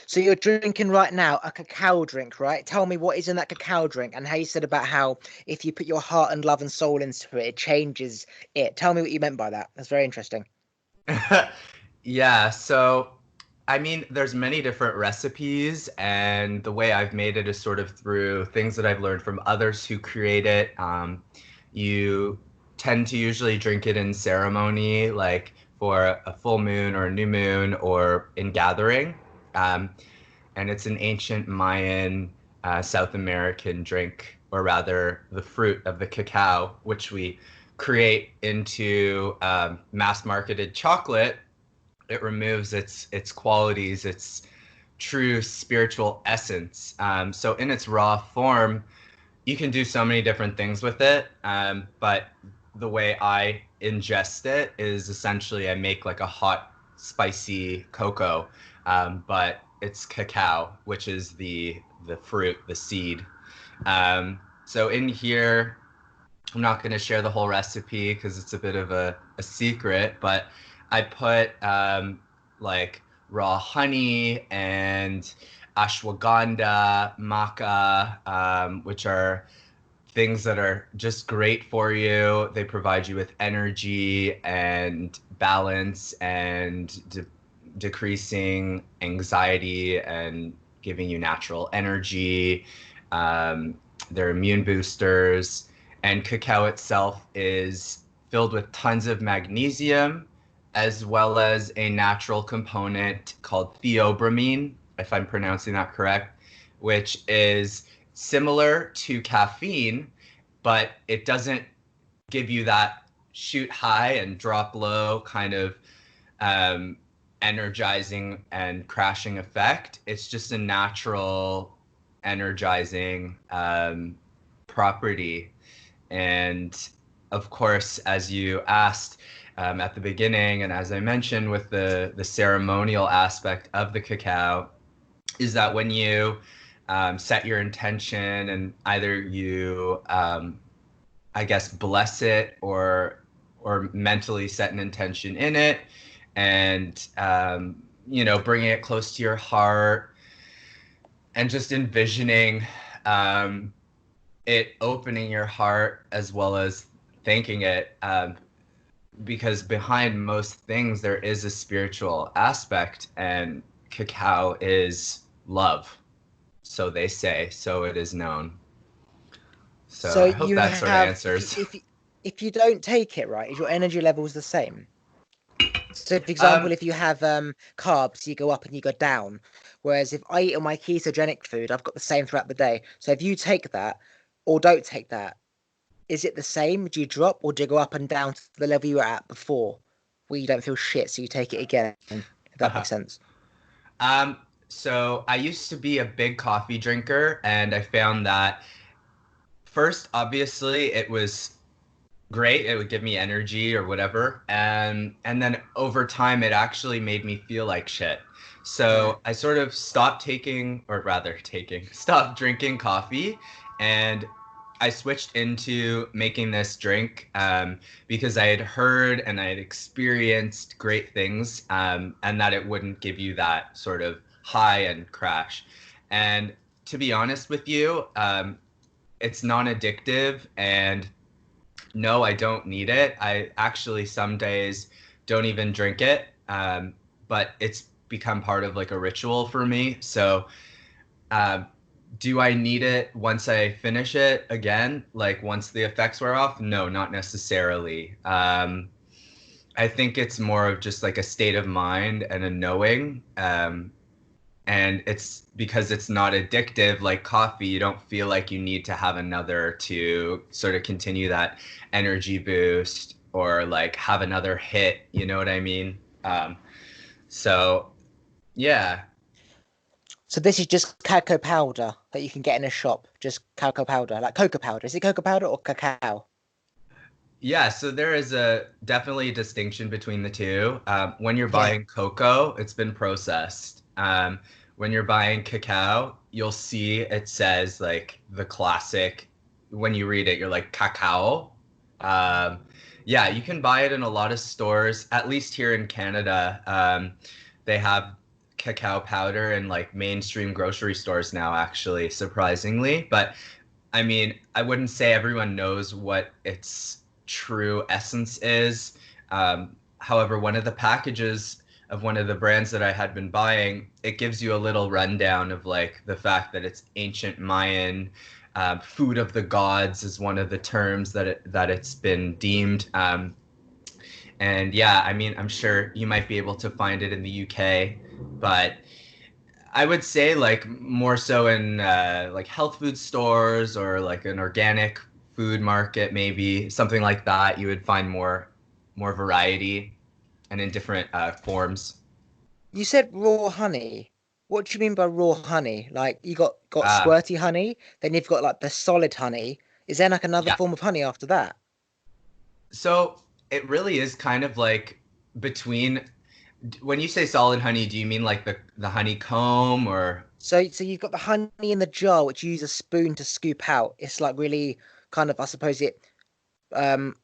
So you're drinking right now a cacao drink, right? Tell me what is in that cacao drink and how you said about how if you put your heart and love and soul into it, it changes it. Tell me what you meant by that. That's very interesting. Yeah, so I mean, there's many different recipes, and the way I've made it is sort of through things that I've learned from others who create it. You tend to usually drink it in ceremony, like for a full moon or a new moon or in gathering. Um, and it's an ancient Mayan, South American drink, or rather, the fruit of the cacao, which we create into mass marketed chocolate. It removes its qualities, its true spiritual essence. So in its raw form, you can do so many different things with it. But the way I ingest it is essentially I make like a hot, spicy cocoa, but it's cacao, which is the fruit, the seed. So in here, I'm not going to share the whole recipe because it's a bit of a secret, but I put like raw honey and ashwagandha, maca, which are things that are just great for you. They provide you with energy and balance and decreasing anxiety and giving you natural energy. Um, they're immune boosters. And cacao itself is filled with tons of magnesium, as well as a natural component called theobromine, if I'm pronouncing that correct, which is similar to caffeine, but it doesn't give you that shoot high and drop low kind of um, energizing and crashing effect. It's just a natural energizing property. And of course, as you asked at the beginning, and as I mentioned with the ceremonial aspect of the cacao, is that when you set your intention and either you I guess bless it or mentally set an intention in it and bringing it close to your heart and just envisioning um, it opening your heart as well as thanking it, because behind most things there is a spiritual aspect, and cacao is love, so they say, so it is known. So So I hope you that sort of have answers. if you don't take it, right, is your energy levels the same? So for um example, if you have carbs, you go up and you go down. Whereas if I eat all my ketogenic food, I've got the same throughout the day. So if you take that or don't take that, is it the same? Do you drop or do you go up and down to the level you were at before, where you don't feel shit, so you take it again? If that makes sense. um so I used to be a big coffee drinker, and I found that first, obviously, it was great. It would give me energy or whatever. And then over time it actually made me feel like shit. Yeah. So I sort of stopped taking, or rather taking, stopped drinking coffee, and I switched into making this drink because I had heard and I had experienced great things, and that it wouldn't give you that sort of high and crash. And to be honest with you, it's non-addictive, and no, I don't need it. I actually some days don't even drink it, but it's become part of like a ritual for me. So, uh, do I need it once I finish it again? Like once the effects wear off? No, not necessarily. I think it's more of just like a state of mind and a knowing. And it's because it's not addictive like coffee. You don't feel like you need to have another to sort of continue that energy boost or like have another hit, you know what I mean? So yeah. So this is just cacao powder that you can get in a shop. Just cacao powder, like cocoa powder. Is it cocoa powder or cacao? Yeah, so there is a definitely a distinction between the two. When you're Yeah. buying cocoa, it's been processed. When you're buying cacao, you'll see it says like the classic. When you read it, you're like cacao. Um, yeah, you can buy it in a lot of stores, at least here in Canada. They have cacao powder in like mainstream grocery stores now, actually, surprisingly. But I mean, I wouldn't say everyone knows what its true essence is. However, one of the packages of one of the brands that I had been buying, it gives you a little rundown of like the fact that it's ancient Mayan. Food of the gods is one of the terms that it's been deemed. And yeah, I mean, I'm sure you might be able to find it in the UK, but I would say like more so in like health food stores or like an organic food market, maybe something like that. You would find more variety and in different forms. You said raw honey. What do you mean by raw honey? Like you got Uh, squirty honey, then you've got like the solid honey. Is there like another yeah. form of honey after that? So it really is kind of like between. When you say solid honey, do you mean like the honeycomb or? So you've got the honey in the jar, which you use a spoon to scoop out. It's like really kind of, I suppose um,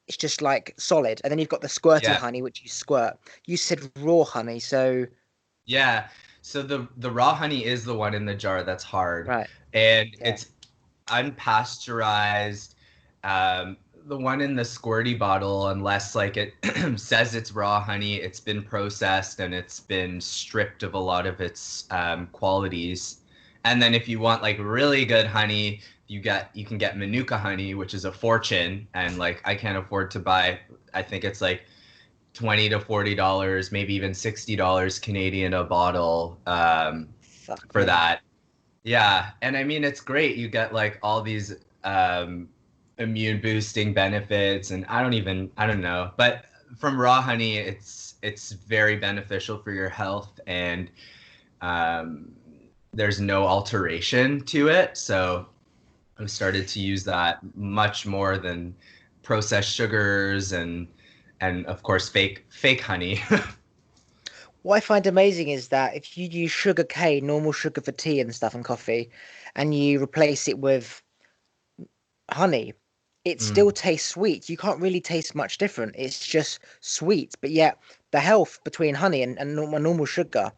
it's just like solid. And then you've got the squirty Yeah. honey, which you squirt. You said raw honey, so Yeah. So the raw honey is the one in the jar that's hard, right, and yeah. it's unpasteurized. The one in the squirty bottle, unless like it says it's raw honey, it's been processed and it's been stripped of a lot of its qualities. And then if you want like really good honey, you can get Manuka honey, which is a fortune, and like I can't afford to buy. I think it's like $20 to $40, maybe even $60 Canadian a bottle Fuck for me. that. Yeah, and I mean it's great. You get like all these immune boosting benefits, and I don't know, but from raw honey, it's very beneficial for your health, and um, there's no alteration to it. So I've started to use that much more than processed sugars and of course fake honey. What I find amazing is that if you use sugar cane, normal sugar for tea and stuff and coffee, and you replace it with honey, it still Mm, tastes sweet. You can't really taste much different. It's just sweet, but yet the health between honey and normal sugar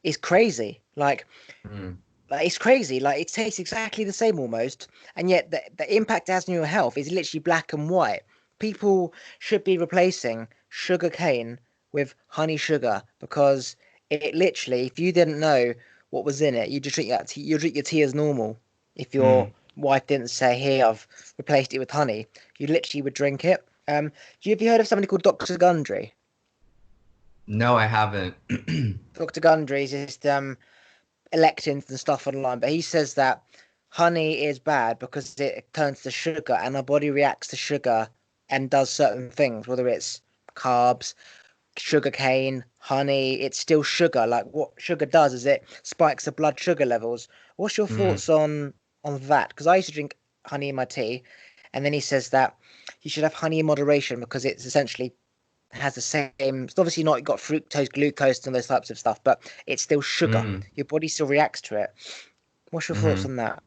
is crazy. mm, Like it's crazy. Like it tastes exactly the same almost, and yet the impact it has on your health is literally black and white. People should be replacing sugar cane with honey sugar because it literally, if you didn't know what was in it, you just drink that tea, you drink your tea as normal. If your mm. wife didn't say, "Here, I've replaced it with honey," you literally would drink it. Have you heard of somebody called Dr. Gundry? No, I haven't. Dr. Gundry is just elections and stuff online, but he says that honey is bad because it turns to sugar and our body reacts to sugar and does certain things, whether it's carbs, sugar cane, honey, it's still sugar. Like what sugar does is it spikes the blood sugar levels. What's your Mm, thoughts on that? Because I used to drink honey in my tea, and then he says that you should have honey in moderation because it's essentially has the same. It's obviously not got fructose, glucose, and those types of stuff, but it's still sugar. mm, Your body still reacts to it. What's your thoughts mm. on that?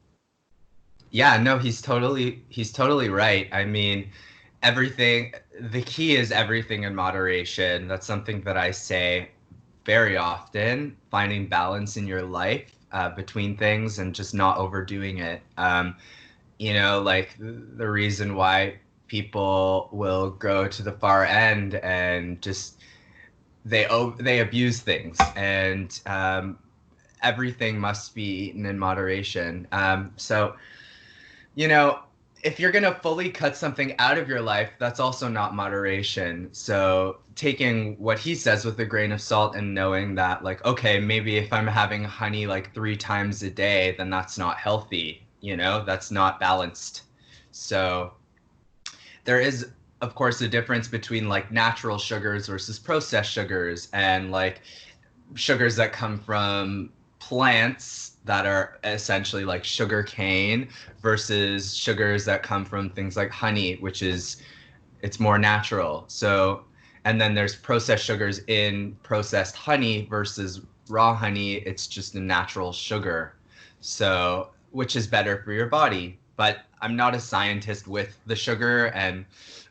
Yeah, no, he's totally right. I mean, everything the key is everything in moderation. That's something that I say very often, finding balance in your life between things and just not overdoing it. Like the reason why people will go to the far end and just they abuse things, and everything must be eaten in moderation. So you know, if you're going to fully cut something out of your life, that's also not moderation. So, taking what he says with a grain of salt and knowing that, like, okay, maybe if I'm having honey like 3 times a day, then that's not healthy, that's not balanced. So, there is, of course, a difference between like natural sugars versus processed sugars, and like sugars that come from plants that are essentially like sugar cane versus sugars that come from things like honey, which is it's more natural. So, and then there's processed sugars in processed honey versus raw honey. It's just a natural sugar. So, which is better for your body. But I'm not a scientist with the sugar, and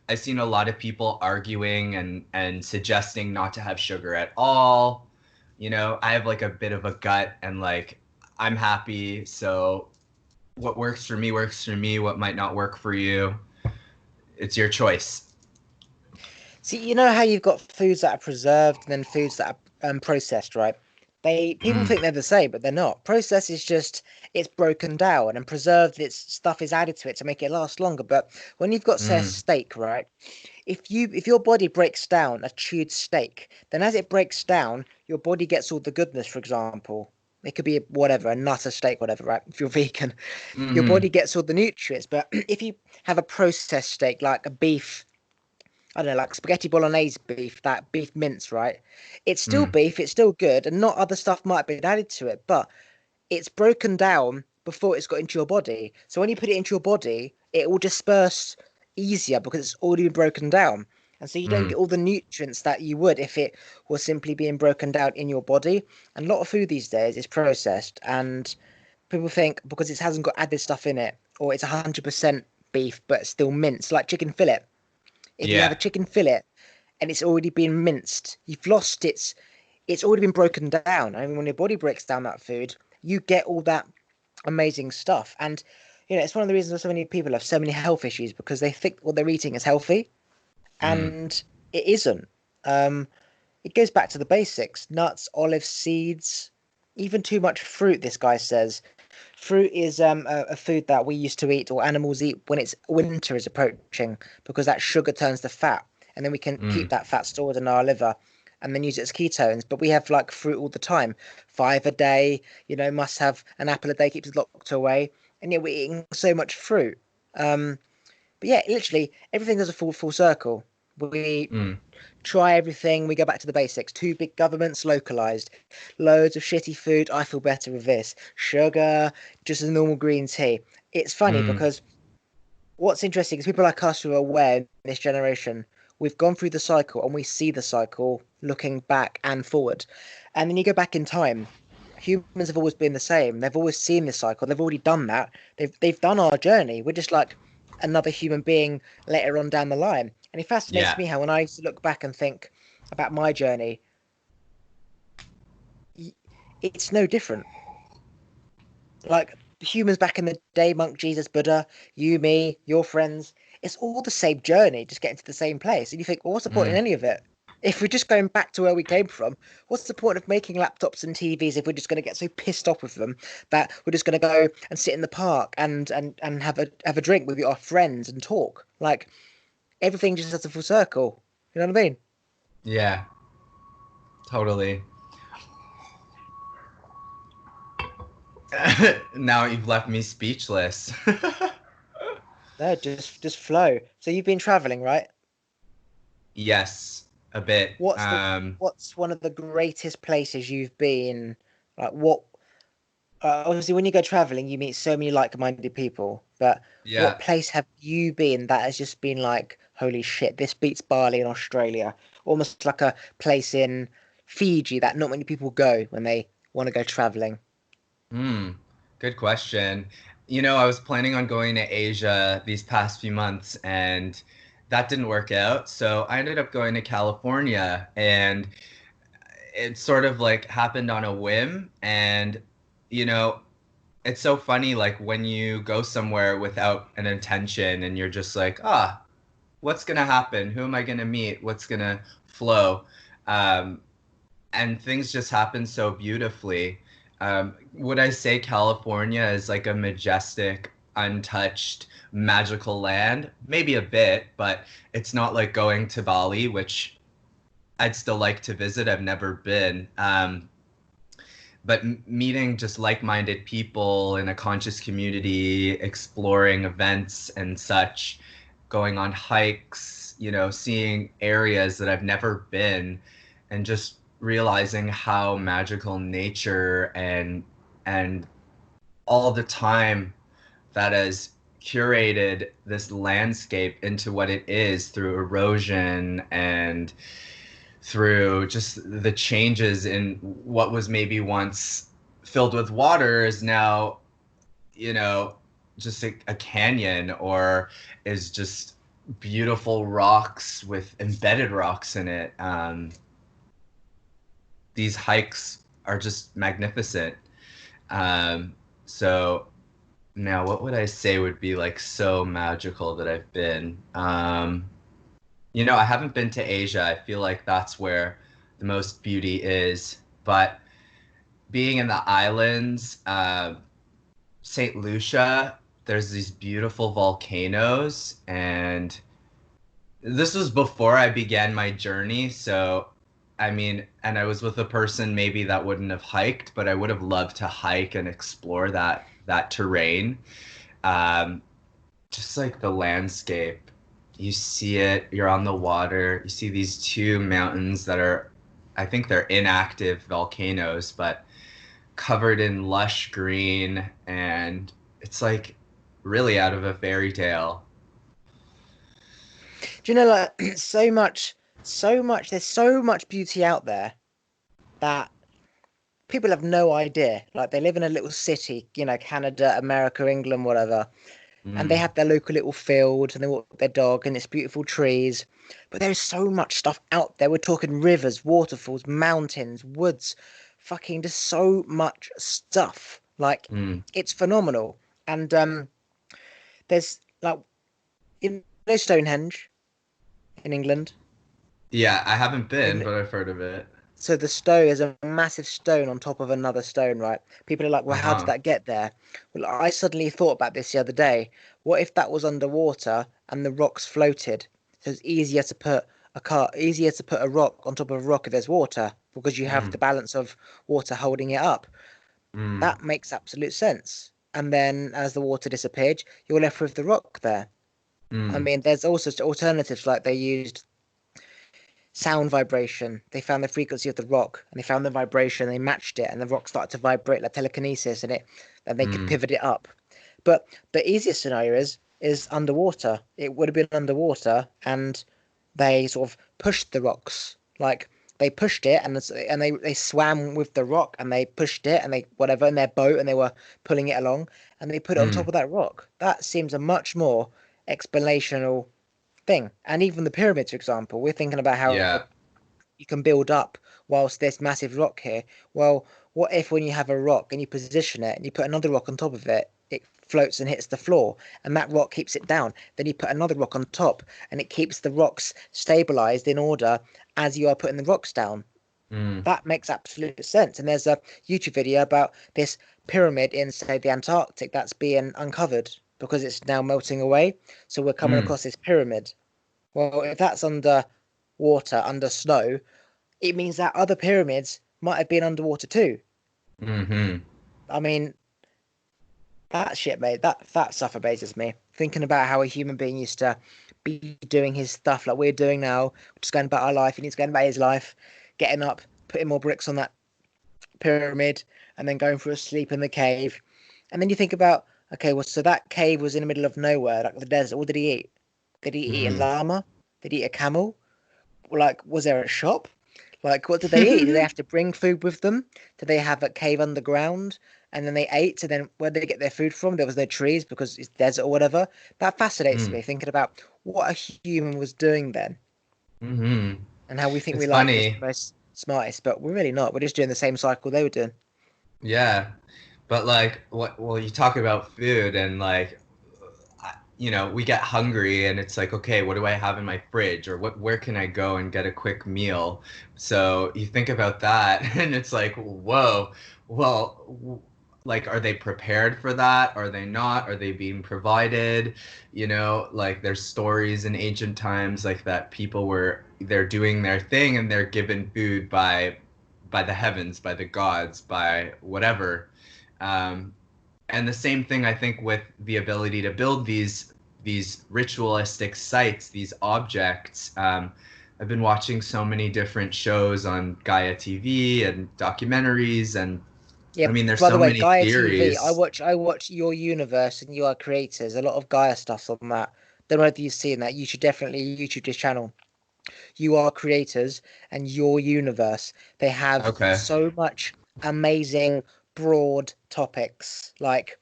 I've seen a lot of people arguing and suggesting not to have sugar at all, I have like a bit of a gut, and like I'm happy, so what works for me works for me. What might not work for you, it's your choice. See, you know how you've got foods that are preserved and then foods that are processed, right? They people Mm, think they're the same, but they're not. Processed is just it's broken down, and preserved its stuff is added to it to make it last longer. But when you've got, say, a mm, steak, right? If your body breaks down a chewed steak, then as it breaks down, your body gets all the goodness, for example. It could be whatever, a nut, a steak, whatever, right? If you're vegan, your mm, body gets all the nutrients. But if you have a processed steak, like a beef, I don't know, like spaghetti bolognese beef, that beef mince, right? It's still mm, beef, it's still good, and not other stuff might have been added to it, but it's broken down before it's got into your body. So when you put it into your body, it will disperse easier because it's already been broken down. And so you don't mm. get all the nutrients that you would if it was simply being broken down in your body. And a lot of food these days is processed, and people think because it hasn't got added stuff in it, or it's 100% beef but still minced, like chicken fillet. If you have a Yeah, chicken fillet and it's already been minced, you've lost it's already been broken down. I mean, when your body breaks down that food, you get all that amazing stuff. And it's one of the reasons why so many people have so many health issues because they think what they're eating is healthy, mm, and it isn't. Um, it goes back to the basics: nuts, olive seeds, even too much fruit. This guy says fruit is a food that we used to eat or animals eat when it's winter is approaching because that sugar turns to fat, and then we can keep mm, that fat stored in our liver and then use it as ketones. But we have like fruit all the time, five a day. Must have an apple a day, keeps it locked away, and yet we're eating so much fruit. Um, but yeah, literally everything does a full circle. We mm. try everything. We go back to the basics. Two big governments, localized. Loads of shitty food. I feel better with this. Sugar, just a normal green tea. It's funny Mm. because what's interesting is people like us who are aware in this generation, we've gone through the cycle and we see the cycle looking back and forward. And then you go back in time. Humans have always been the same. They've always seen this cycle. They've already done that. They've done our journey. We're just like another human being later on down the line. And it fascinates Yeah. me how when I used to look back and think about my journey, it's no different. Like humans back in the day, Monk, Jesus, Buddha, you, me, your friends, it's all the same journey, just getting to the same place. And you think, well, what's the point in Mm. any of it? If we're just going back to where we came from, what's the point of making laptops and TVs if we're just going to get so pissed off with them that we're just going to go and sit in the park and have a drink with our friends and talk? Like everything just has a full circle. You know what I mean? Yeah, totally. Now you've left me speechless. No, just flow. So you've been traveling, right? Yes, a bit. What's one of the greatest places you've been? Like what? Obviously, when you go traveling, you meet so many like-minded people. But what Yeah. place have you been that has just been like, holy shit, this beats Bali in Australia? Almost like a place in Fiji that not many people go when they want to go traveling. Hmm. Good question. I was planning on going to Asia these past few months, and that didn't work out. So I ended up going to California, and it sort of like happened on a whim. And, you know, it's so funny, like when you go somewhere without an intention and you're just like, what's gonna happen? Who am I gonna meet? What's gonna flow? Um, and things just happen so beautifully. Would I say California is like a majestic, untouched, magical land? Maybe a bit, but it's not like going to Bali, which I'd still like to visit. I've never been. But meeting just like-minded people in a conscious community, exploring events and such, going on hikes, seeing areas that I've never been, and just realizing how magical nature and all the time that has curated this landscape into what it is through erosion and through just the changes in what was maybe once filled with water is now, you know, just a canyon, or is just beautiful rocks with embedded rocks in it. these hikes are just magnificent. So now what would I say would be like so magical that I've been? I haven't been to Asia. I feel like that's where the most beauty is. But being in the islands, St. Lucia, there's these beautiful volcanoes, and this was before I began my journey. So, I mean, and I was with a person maybe that wouldn't have hiked, but I would have loved to hike and explore that terrain. Um, just like the landscape, you see it, you're on the water, you see these two mountains that are, I think they're inactive volcanoes, but covered in lush green, and it's like really out of a fairy tale. Do you know, like there's so much beauty out there that people have no idea. Like they live in a little city, Canada, America, England, whatever, and they Mm, have their local little field and they walk their dog and it's beautiful trees. But there's so much stuff out there. We're talking rivers, waterfalls, mountains, woods, fucking just so much stuff. Like mm. it's phenomenal. And there's like Stonehenge in England. Yeah, I haven't been, And but I've heard of it. so the stone is a massive stone on top of another stone, right? People are like, well, how did Uh-huh. that get there? Well, I suddenly thought about this the other day. What if that was underwater and the rocks floated? So it's easier to put a rock on top of a rock if there's water because you have Mm, the balance of water holding it up. mm, That makes absolute sense. And then as the water disappeared, you're left with the rock there. I mm, mean, there's also alternatives like they used sound vibration. They found the frequency of the rock and they found the vibration, they matched it, and the rock started to vibrate like telekinesis and they could mm, pivot it up. But the easiest scenario is underwater. It would have been underwater and they sort of pushed the rocks. Like they pushed it and they swam with the rock and they pushed it and they whatever in their boat and they were pulling it along and they put it on top mm. of that rock. That seems a much more explanational thing. And even the pyramids, for example, we're thinking about how Yeah. you can build up whilst there's massive rock here. Well, what if when you have a rock and you position it and you put another rock on top of it, it floats and hits the floor and that rock keeps it down. Then you put another rock on top and it keeps the rocks stabilized in order as you are putting the rocks down. Mm, That makes absolute sense. And there's a YouTube video about this pyramid in, say, the Antarctic that's being uncovered because it's now melting away. So we're coming mm, across this pyramid. Well, if that's under water, under snow, it means that other pyramids might have been underwater too. mm-hmm. I mean, that shit, mate, that stuff amazes me. Thinking about how a human being used to be doing his stuff like we're doing now, just going about our life, and he's going about his life, getting up, putting more bricks on that pyramid, and then going for a sleep in the cave. And then you think about, okay, well, so that cave was in the middle of nowhere, like the desert. What did he eat? Did he eat a Mm. llama? Did he eat a camel? Like, was there a shop? Like, what did they eat? Did they have to bring food with them? Did they have a cave underground? And then they ate, and then where did they get their food from? There was no trees because it's desert or whatever. That fascinates Mm, me, thinking about what a human was doing then, mm-hmm. and how we think It's we're like just the funny. most smartest, but we're really not. We're just doing the same cycle they were doing. Yeah. But like what well you talk about food and like we get hungry and it's like, okay, what do I have in my fridge or where can I go and get a quick meal? So you think about that and it's like, whoa, well, like, are they prepared for that? Are they not? Are they being provided? Like there's stories in ancient times like that they're doing their thing and they're given food by the heavens, by the gods, by whatever. Um, and the same thing I think with the ability to build these ritualistic sites, these objects. I've been watching so many different shows on Gaia TV and documentaries, and Yeah. I mean, there's By the so way, many Gaia TV. I theories. watch. I watch Your Universe and You Are Creators. A lot of Gaia stuff on that. Don't know if you've seen that. You should definitely YouTube this channel. You Are Creators and Your Universe. They have Okay. so much amazing broad topics like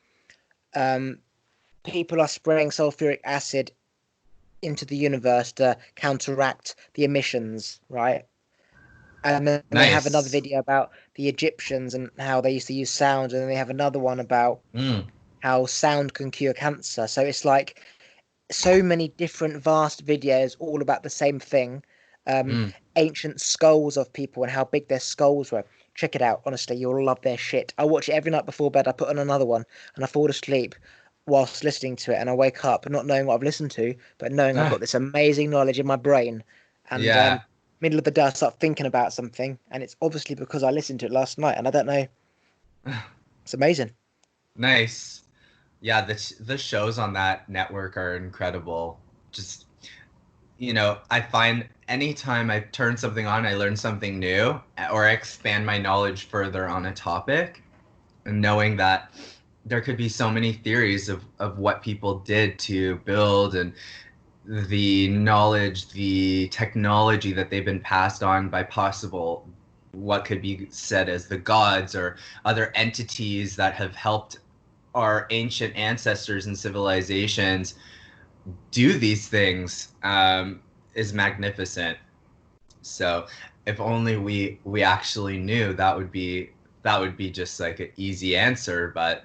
um people are spraying sulfuric acid into the universe to counteract the emissions, right? And then they have another Nice. video about the Egyptians and how they used to use sound, and then they have another one about Mm, how sound can cure cancer. So it's like so many different vast videos all about the same thing. Um, mm. Ancient skulls of people and how big their skulls were. Check it out. Honestly, you'll love their shit. I watch it every night before bed. I put on another one and I fall asleep whilst listening to it, and I wake up not knowing what I've listened to, but knowing I've got this amazing knowledge in my brain. And Yeah. middle of the day, I start thinking about something, and it's obviously because I listened to it last night, and I don't know. It's amazing. Nice. Yeah, the shows on that network are incredible. Just, I find anytime I turn something on, I learn something new or I expand my knowledge further on a topic, and knowing that there could be so many theories of what people did to build, and the knowledge, the technology that they've been passed on by possible what could be said as the gods or other entities that have helped our ancient ancestors and civilizations do these things, is magnificent. So if only we actually knew, that would be just like an easy answer. But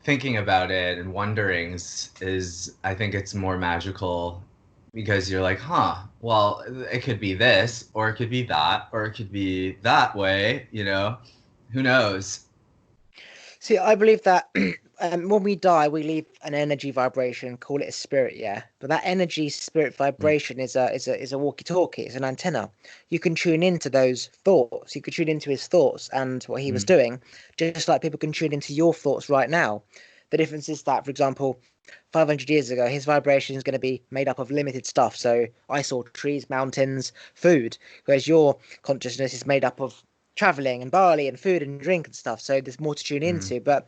thinking about it and wondering is I think it's more magical, because you're like, huh, well, it could be this, or it could be that, or it could be that way. Who knows? See, I believe that when we die, we leave an energy vibration, call it a spirit, yeah. But that energy spirit Mm, vibration is a walkie-talkie, it's an antenna. You can tune into those thoughts. You can tune into his thoughts and what he was mm, doing, just like people can tune into your thoughts right now. The difference is that, for example, 500 years ago, his vibration is going to be made up of limited stuff. So I saw trees, mountains, food, whereas your consciousness is made up of traveling and barley and food and drink and stuff. So there's more to tune mm, into. But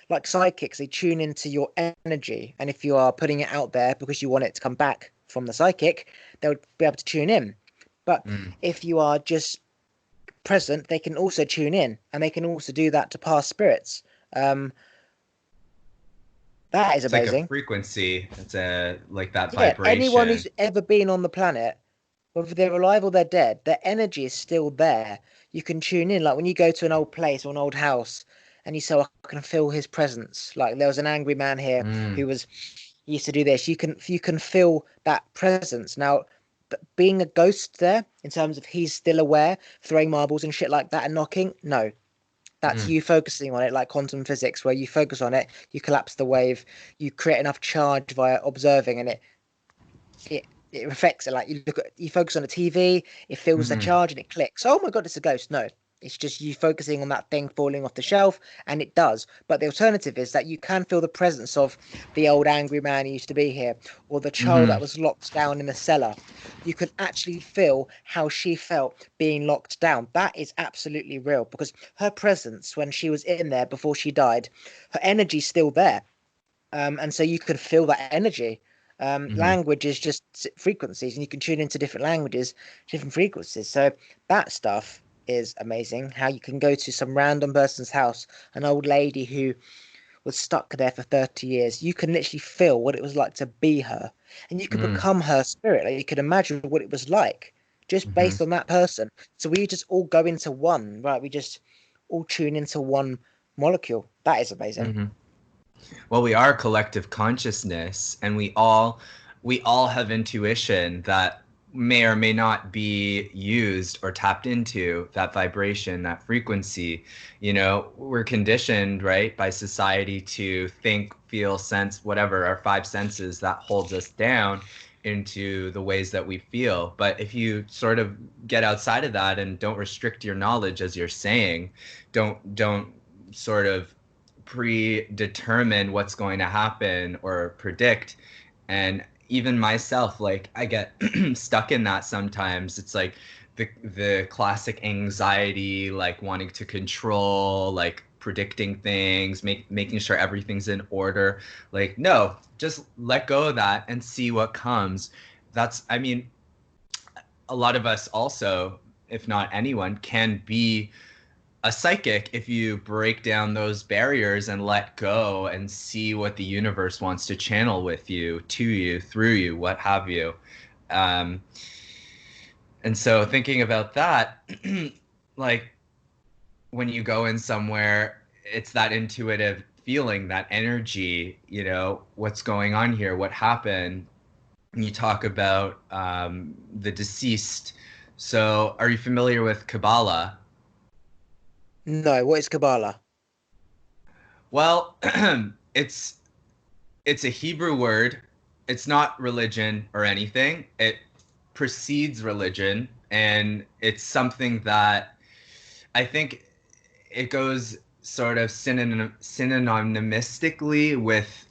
like psychics, they tune into your energy. And if you are putting it out there because you want it to come back from the psychic, they'll be able to tune in. But mm. if you are just present, they can also tune in and they can also do that to past spirits. Um, that is It's like a amazing. frequency. It's a like that Yeah, anyone vibration. who's ever been on the planet, whether they're alive or they're dead, their energy is still there. You can tune in. Like when you go to an old place or an old house and you say, "Oh, I can feel his presence." Like there was an angry man here Mm, who was he used to do this. You can feel that presence. Now, being a ghost there, in terms of he's still aware, throwing marbles and shit like that and knocking, no. That's mm, you focusing on it, like quantum physics, where you focus on it, you collapse the wave, you create enough charge via observing, and it affects it. Like you focus on a TV, it feels the mm, charge and it clicks. Oh my god, it's a ghost. No, it's just you focusing on that thing falling off the shelf, and it does. But the alternative is that you can feel the presence of the old angry man who used to be here, or the child that mm, was locked down in the cellar. You can actually feel how she felt being locked down. That is absolutely real because her presence when she was in there before she died, her energy's still there. And so you can feel that energy. mm. Language is just frequencies, and you can tune into different languages, different frequencies. So that stuff is amazing. How you can go to some random person's house, an old lady who was stuck there for 30 years. You can literally feel what it was like to be her, and you could Mm, become her spirit. Like you could imagine what it was like just mhm, based on that person. So we just all go into one, right? We just all tune into one molecule. That is amazing. mhm. Well, we are collective consciousness, and we all have intuition that may or may not be used or tapped into, that vibration, that frequency. We're conditioned, right, by society to think, feel, sense, whatever, our five senses that holds us down into the ways that we feel. But if you sort of get outside of that and don't restrict your knowledge, as you're saying, don't sort of predetermine what's going to happen or predict. And even myself, like, I get stuck in that sometimes. It's like the classic anxiety, like wanting to control, like predicting things, making sure everything's in order. Like, no, just let go of that and see what comes. I mean, a lot of us also, if not anyone, can be a psychic if you break down those barriers and let go and see what the universe wants to channel with you, to you, through you, what have you. um, And so thinking about that, like when you go in somewhere, it's that intuitive feeling, that energy, what's going on here, what happened. And you talk about the deceased. So are you familiar with Kabbalah? No, what is Kabbalah? Well, it's it's a Hebrew word. It's not religion or anything. It precedes religion, and it's something that I think it goes sort of synonymistically with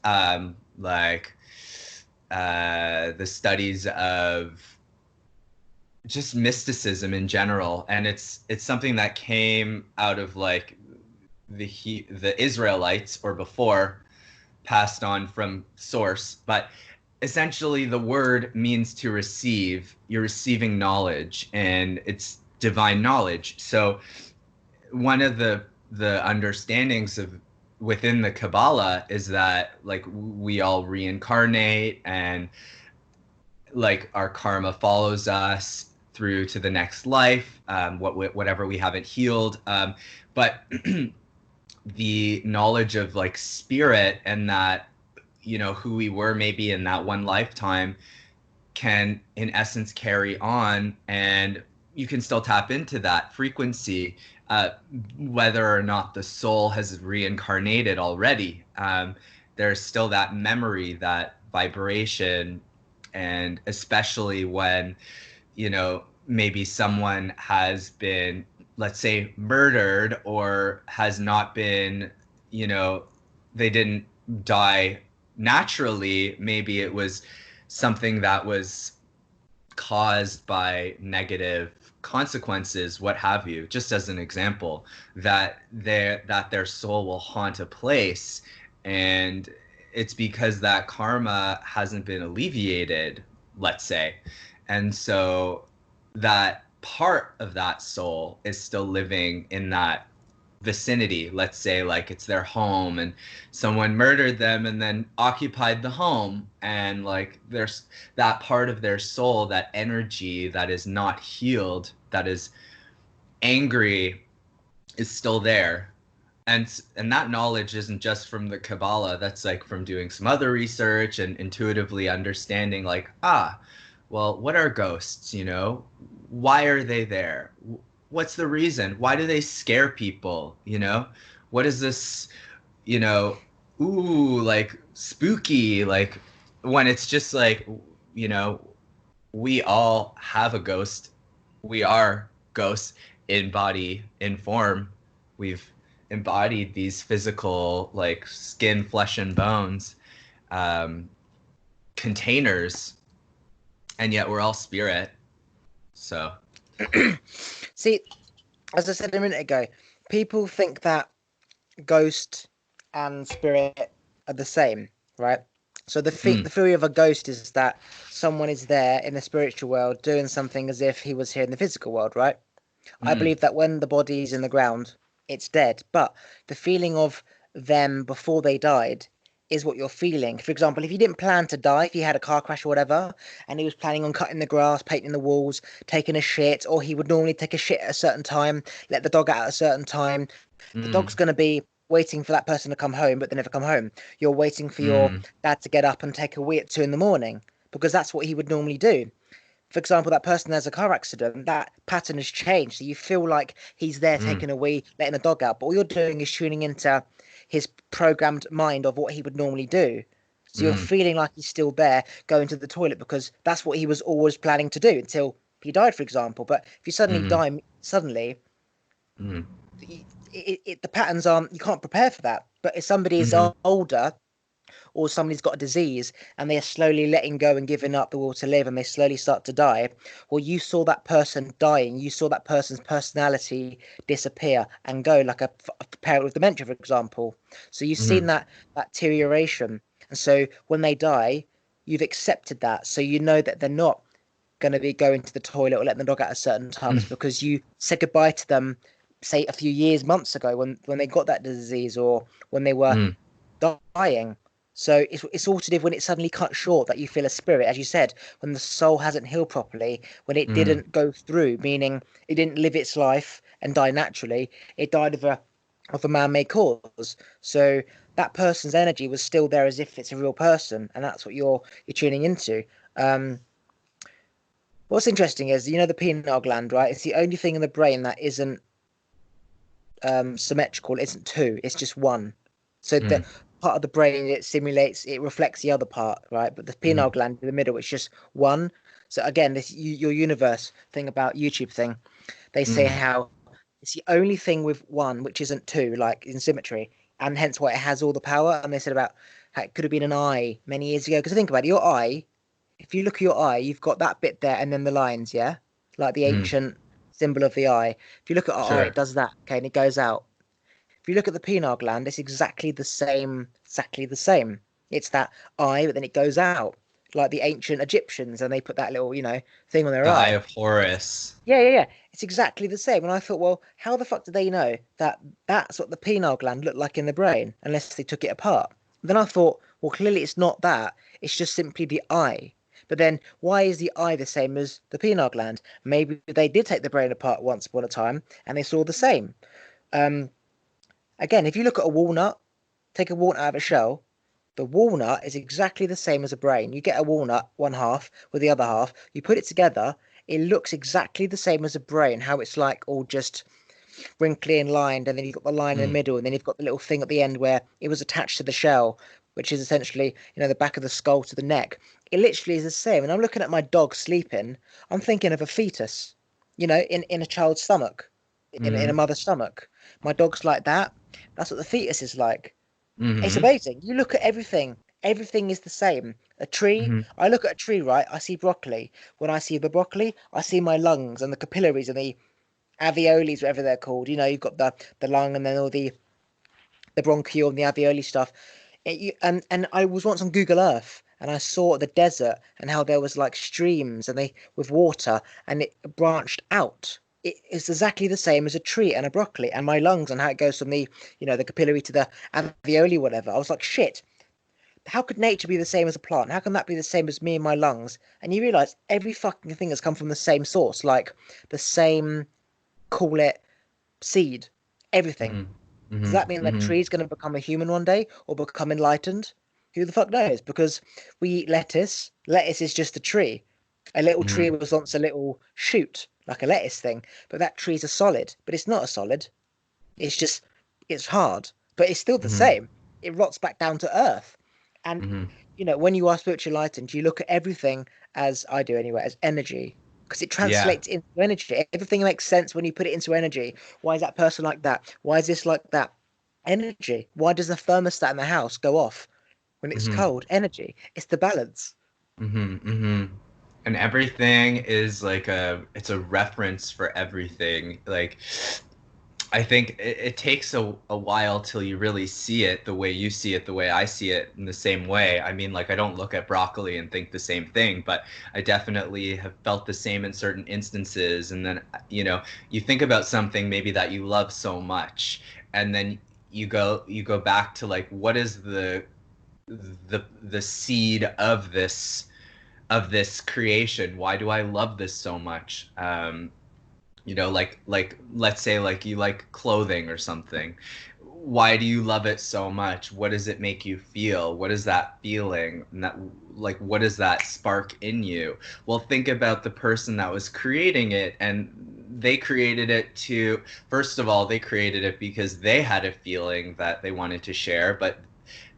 like the studies of just mysticism in general, and it's something that came out of like the Israelites or before, passed on from source. But essentially the word means to receive. You're receiving knowledge, and it's divine knowledge. So one of the understandings of within the Kabbalah is that like we all reincarnate, and like our karma follows us through to the next life, whatever we haven't healed. But the knowledge of like spirit, and that who we were maybe in that one lifetime, can in essence carry on, and you can still tap into that frequency, whether or not the soul has reincarnated already. There's still that memory, that vibration. And especially when maybe someone has been, let's say, murdered, or has not been, they didn't die naturally. Maybe it was something that was caused by negative consequences, what have you. Just as an example, that their soul will haunt a place, and it's because that karma hasn't been alleviated, let's say. And so that part of that soul is still living in that vicinity. Let's say like it's their home, and someone murdered them and then occupied the home, and like there's that part of their soul, that energy that is not healed, that is angry, is still there. And that knowledge isn't just from the Kabbalah. That's like from doing some other research and intuitively understanding like, well, what are ghosts? Why are they there? What's the reason? Why do they scare people? What is this, ooh, like spooky, like when it's just like, you know, we all have a ghost. We are ghosts in body, in form. We've embodied these physical, like skin, flesh, and bones um, containers, and yet we're all spirit. So, See, as I said a minute ago, people think that ghost and spirit are the same, right? So the theory of a ghost is that someone is there in the spiritual world doing something as if he was here in the physical world, right? I believe that when the body is in the ground, it's dead. But the feeling of them before they died is what you're feeling. For example, if you didn't plan to die, if you had a car crash or whatever, and he was planning on cutting the grass, painting the walls, taking a shit, or he would normally take a shit at a certain time, let the dog out at a certain time, the dog's going to be waiting for that person to come home, but they never come home. You're waiting for your dad to get up and take a wee at 2 a.m, because that's what he would normally do. For example, that person has a car accident, that pattern has changed. So you feel like he's there taking a wee, letting the dog out. But all you're doing is tuning into his programmed mind of what he would normally do. So you're feeling like he's still there going to the toilet because that's what he was always planning to do until he died, for example. But if you suddenly die, suddenly, the patterns aren't, you can't prepare for that. But if somebody is older, or somebody's got a disease and they are slowly letting go and giving up the will to live, and they slowly start to die, well, you saw that person dying, you saw that person's personality disappear and go, like a parent with dementia, for example. So you've seen that deterioration, and so when they die, you've accepted that, so you know that they're not going to be going to the toilet or letting the dog out at certain times because you said goodbye to them, say a few years, months ago, when they got that disease or when they were dying. So it's sort of when it's suddenly cut short that you feel a spirit, as you said, when the soul hasn't healed properly, when it Mm, didn't go through, meaning it didn't live its life and die naturally. It died of a man-made cause. So that person's energy was still there as if it's a real person, and that's what you're tuning into. Um, what's interesting is the pineal gland, right? It's the only thing in the brain that isn't symmetrical. It isn't two. It's just one. So the mm, part of the brain it simulates, it reflects the other part, right? But the pineal mm, gland in the middle, it's just one. So again, this your universe thing about YouTube thing, they say mm. how it's the only thing with one which isn't two, like in symmetry, and hence why it has all the power. And they said about how it could have been an eye many years ago. Because think about it, your eye. If you look at your eye, you've got that bit there, and then the lines, yeah, like the Mm. ancient symbol of the eye. If you look at our eye, it Sure. does that, okay, and it goes out. If you look at the pineal gland, it's exactly the same, exactly the same. It's that eye, but then it goes out, like the ancient Egyptians, and they put that little, thing on their The Eye eye. of Horus. Yeah, yeah, yeah. It's exactly the same. And I thought, well, how the fuck did they know that that's what the pineal gland looked like in the brain, unless they took it apart? Then I thought, well, clearly it's not that. It's just simply the eye. But then, why is the eye the same as the pineal gland? Maybe they did take the brain apart once upon a time, and they saw the same. Um, Again, if you look at a walnut, take a walnut out of a shell, the walnut is exactly the same as a brain. You get a walnut, one half, with the other half, you put it together, it looks exactly the same as a brain, how it's like all just wrinkly and lined, and then you've got the line in the Mm, middle, and then you've got the little thing at the end where it was attached to the shell, which is essentially, the back of the skull to the neck. It literally is the same. And I'm looking at my dog sleeping, I'm thinking of a fetus, in a child's stomach, in a mm, mother's stomach. My dog's like that. That's what the fetus is like. It's mm, amazing. You look at everything. Everything is the same. A tree. mm, I look at a tree, right? I see broccoli. When I see the broccoli, I see my lungs and the capillaries and the alveoles, whatever they're called. You've got the lung and then all the bronchial and the alveoli stuff. And I was once on Google Earth and I saw the desert and how there was like streams and they with water and it branched out. It is exactly the same as a tree and a broccoli and my lungs and how it goes from the capillary to the alveoli, whatever. I was like, shit. How could nature be the same as a plant? How can that be the same as me and my lungs? And you realize every fucking thing has come from the same source, like the same, call it seed, everything. mm, Does mm, that mean that mm, tree's going to become a human one day or become enlightened? Who the fuck knows? Because we eat lettuce. Lettuce is just a tree. A little tree mm, was once a little shoot, like a lettuce thing, but that tree's a solid. But it's not a solid. It's just, it's hard, but it's still the mm, same. It rots back down to earth. And, mm. when you are spiritually enlightened, you look at everything, as I do anyway, as energy, because it Yeah. translates into energy. Everything makes sense when you put it into energy. Why is that person like that? Why is this like that? Energy. Why does the thermostat in the house go off when it's Mm, cold? Energy. It's the balance. mm, mm. And everything is like it's a reference for everything. Like, I think it takes a while till you really see it the way you see it, the way I see it in the same way. I mean, like, I don't look at broccoli and think the same thing, but I definitely have felt the same in certain instances. And then, you think about something maybe that you love so much, and then you go back to like, what is the seed of this creation? Why do I love this so much? Like let's say like you like clothing or something. Why do you love it so much? What does it make you feel? What is that feeling? And that, like, what does that spark in you? Well, think about the person that was creating it, and they created it to, first of all, they created it because they had a feeling that they wanted to share, but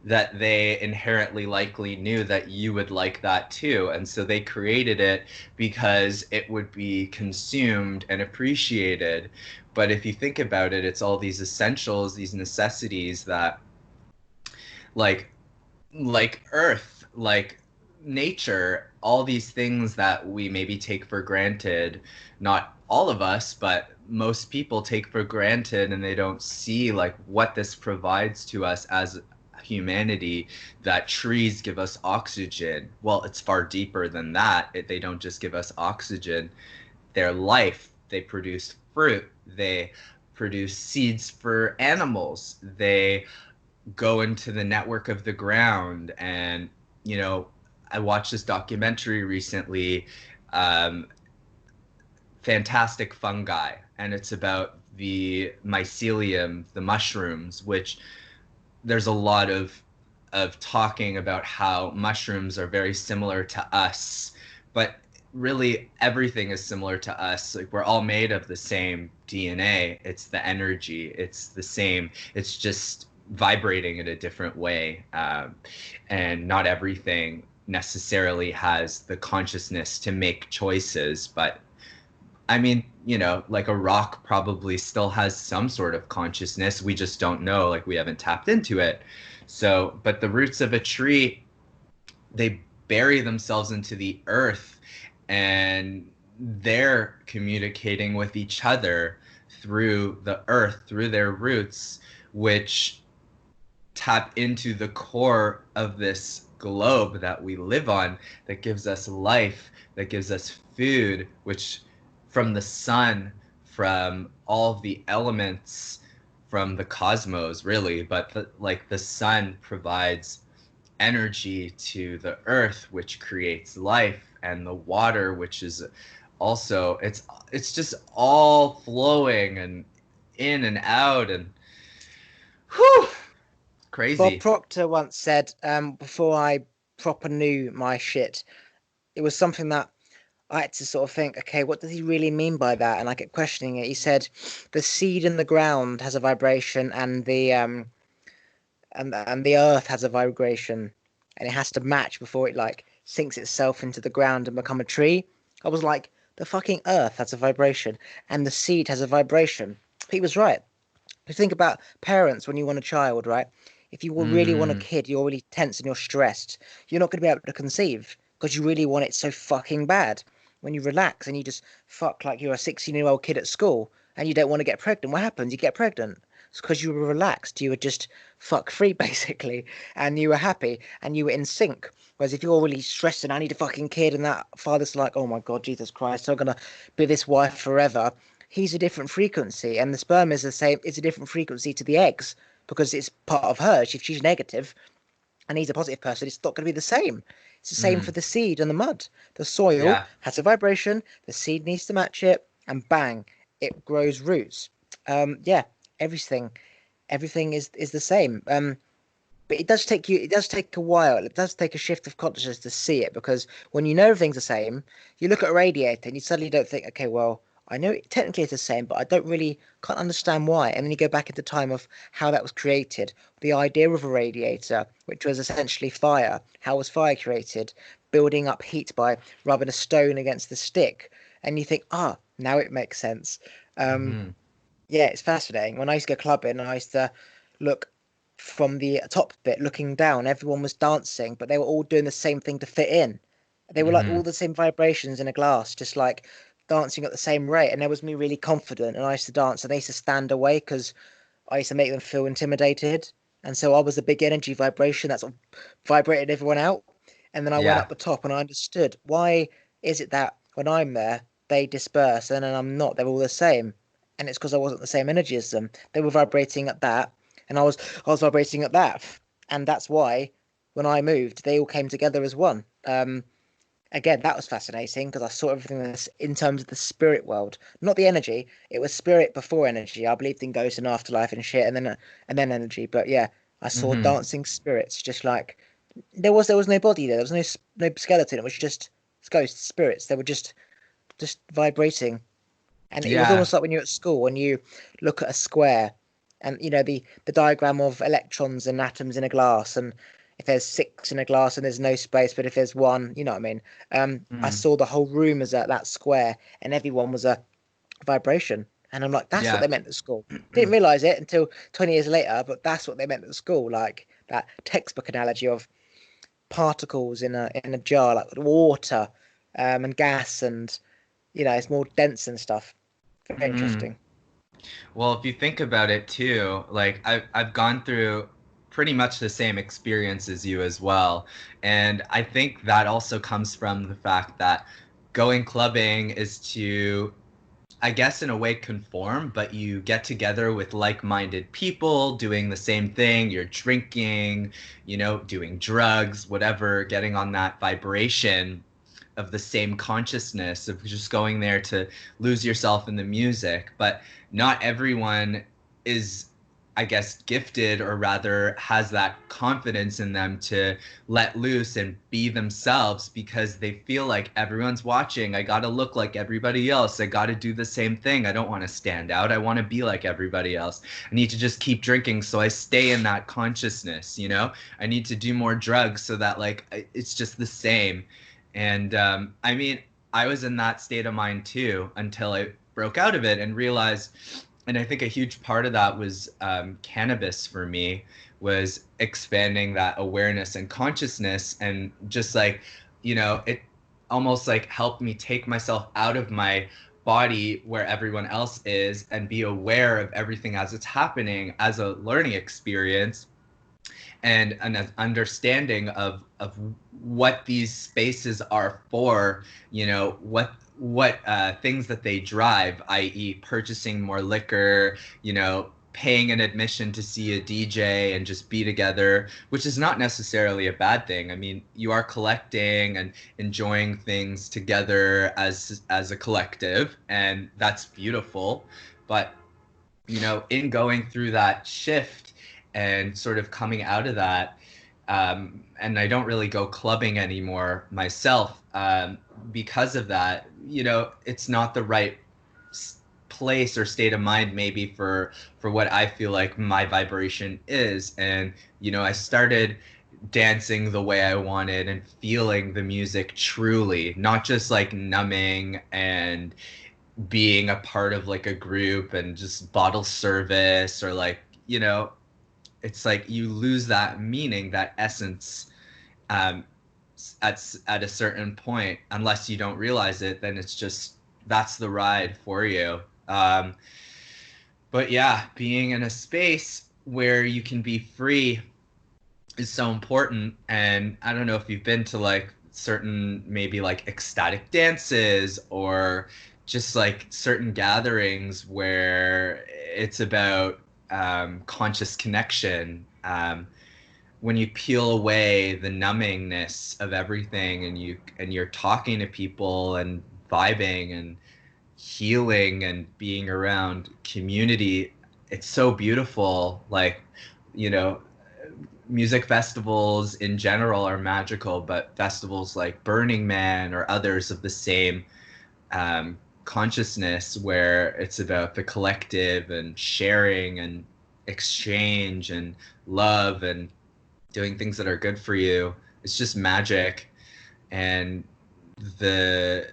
that they inherently likely knew that you would like that too. And so they created it because it would be consumed and appreciated. But if you think about it, it's all these essentials, these necessities that, like, earth, like nature, all these things that we maybe take for granted, not all of us, but most people take for granted, and they don't see like what this provides to us as humanity. That trees give us oxygen. Well, it's far deeper than that. They don't just give us oxygen, their life. They produce fruit, they produce seeds for animals, they go into the network of the ground. And you know, I watched this documentary recently, um, Fantastic Fungi, and it's about the mycelium, the mushrooms, which there's a lot of talking about how mushrooms are very similar to us, but really everything is similar to us. Like, we're all made of the same DNA. It's the energy. It's the same. It's just vibrating in a different way, and not everything necessarily has the consciousness to make choices. But I mean, you know, like a rock probably still has some sort of consciousness. We just don't know, like we haven't tapped into it. So, but the roots of a tree, they bury themselves into the earth, and they're communicating with each other through the earth, through their roots, which tap into the core of this globe that we live on, that gives us life, that gives us food, which from the sun, from all of the elements, from the cosmos, really. But like the sun provides energy to the earth, which creates life, and the water, which is also, it's just all flowing and in and out, and whew, Bob crazy. Proctor once said, before I proper knew my shit, it was something that I had to sort of think, okay, what does he really mean by that? And I kept questioning it. He said, the seed in the ground has a vibration, and the earth has a vibration, and it has to match before it like sinks itself into the ground and become a tree. I was like, the fucking earth has a vibration, and the seed has a vibration. He was right. If you think about parents when you want a child, right? If you will really want a Mm-hmm. kid, you're really tense and you're stressed. You're not going to be able to conceive because you really want it so fucking bad. When you relax and you just fuck like you're a 16-year-old kid at school and you don't want to get pregnant, what happens? You get pregnant. It's because you were relaxed. You were just fuck free, basically, and you were happy and you were in sync. Whereas if you're really stressed and I need a fucking kid, and that father's like, oh my God, Jesus Christ, I'm gonna be this wife forever, he's a different frequency, and the sperm is the same. It's a different frequency to the eggs because it's part of her. If she's negative and he's a positive person, it's not going to be the same. It's the same for Mm. the seed and the mud. The soil Yeah. has a vibration. The seed needs to match it, and bang, it grows roots. Yeah, everything, everything is the same. But it does take you. It does take a while. It does take a shift of consciousness to see it because when you know everything's the same, you look at a radiator and you suddenly don't think, okay, well, I know it technically it's the same, but I don't really can't understand why. And then you go back into time of how that was created, the idea of a radiator, which was essentially fire. How was fire created? Building up heat by rubbing a stone against the stick, and you think, ah, now it makes sense. Um, Mm-hmm. yeah, it's fascinating. When I used to go clubbing, I used to look from the top bit, looking down. Everyone was dancing, but they were all doing the same thing to fit in. They were like Mm-hmm. all the same vibrations in a glass, just like dancing at the same rate. And there was me really confident, and I used to dance, and they used to stand away because I used to make them feel intimidated. And so I was the big energy vibration that sort of vibrated everyone out. And then I went Yeah. up the top, and I understood why is it that when I'm there, they disperse, and then I'm not. They're all the same, and it's because I wasn't the same energy as them. They were vibrating at that, and I was vibrating at that, and that's why when I moved, they all came together as one. Again, that was fascinating because I saw everything in terms of the spirit world, not the energy. It was spirit before energy. I believed in ghosts and afterlife and shit, and then energy. But yeah, I saw Mm-hmm. dancing spirits, just like there was no body there. There was no skeleton. It was just ghosts, spirits. They were just vibrating, and it was Yeah. almost like when you're at school and you look at a square, and you know the diagram of electrons and atoms in a glass, and if there's six in a glass and there's no space, but if there's one, you know what I mean. I Mm. saw the whole room as that square, and everyone was a vibration. And I'm like, that's what Yeah. they meant at school. Didn't realize it until 20 years later, but that's what they meant at school. Like that textbook analogy of particles in a jar, like water, and gas, and it's more dense and stuff. Very Mm-hmm. interesting. Well, if you think about it too, like I've gone through pretty much the same experience as you as well. And I think that also comes from the fact that going clubbing is to I guess in a way conform, but you get together with like-minded people doing the same thing. You're drinking, doing drugs, whatever, getting on that vibration of the same consciousness of just going there to lose yourself in the music. But not everyone is, I guess, gifted, or rather has that confidence in them to let loose and be themselves, because they feel like everyone's watching. I got to look like everybody else. I got to do the same thing. I don't want to stand out. I want to be like everybody else. I need to just keep drinking so I stay in that consciousness, I need to do more drugs so that like it's just the same. And I mean, I was in that state of mind too until I broke out of it and realized, and I think a huge part of that was cannabis for me, was expanding that awareness and consciousness, and just like, it almost like helped me take myself out of my body where everyone else is and be aware of everything as it's happening as a learning experience, and an understanding of what these spaces are for, what things that they drive, i.e. purchasing more liquor, paying an admission to see a DJ and just be together, which is not necessarily a bad thing. I mean, you are collecting and enjoying things together as a collective, and that's beautiful. But in going through that shift and sort of coming out of that, and I don't really go clubbing anymore myself, because of that. It's not the right place or state of mind maybe for what I feel like my vibration is. And I started dancing the way I wanted and feeling the music truly, not just like numbing and being a part of like a group and just bottle service, or like, it's like you lose that meaning, that essence, um, at a certain point. Unless you don't realize it, then it's just, that's the ride for you. um, but yeah, being in a space where you can be free is so important. And I don't know if you've been to like certain maybe like ecstatic dances, or just like certain gatherings where it's about conscious connection. When you peel away the numbingness of everything, and you're talking to people and vibing and healing and being around community, it's so beautiful. Like, you know, music festivals in general are magical, but festivals like Burning Man or others of the same consciousness, where it's about the collective and sharing and exchange and love and doing things that are good for you. It's just magic. And the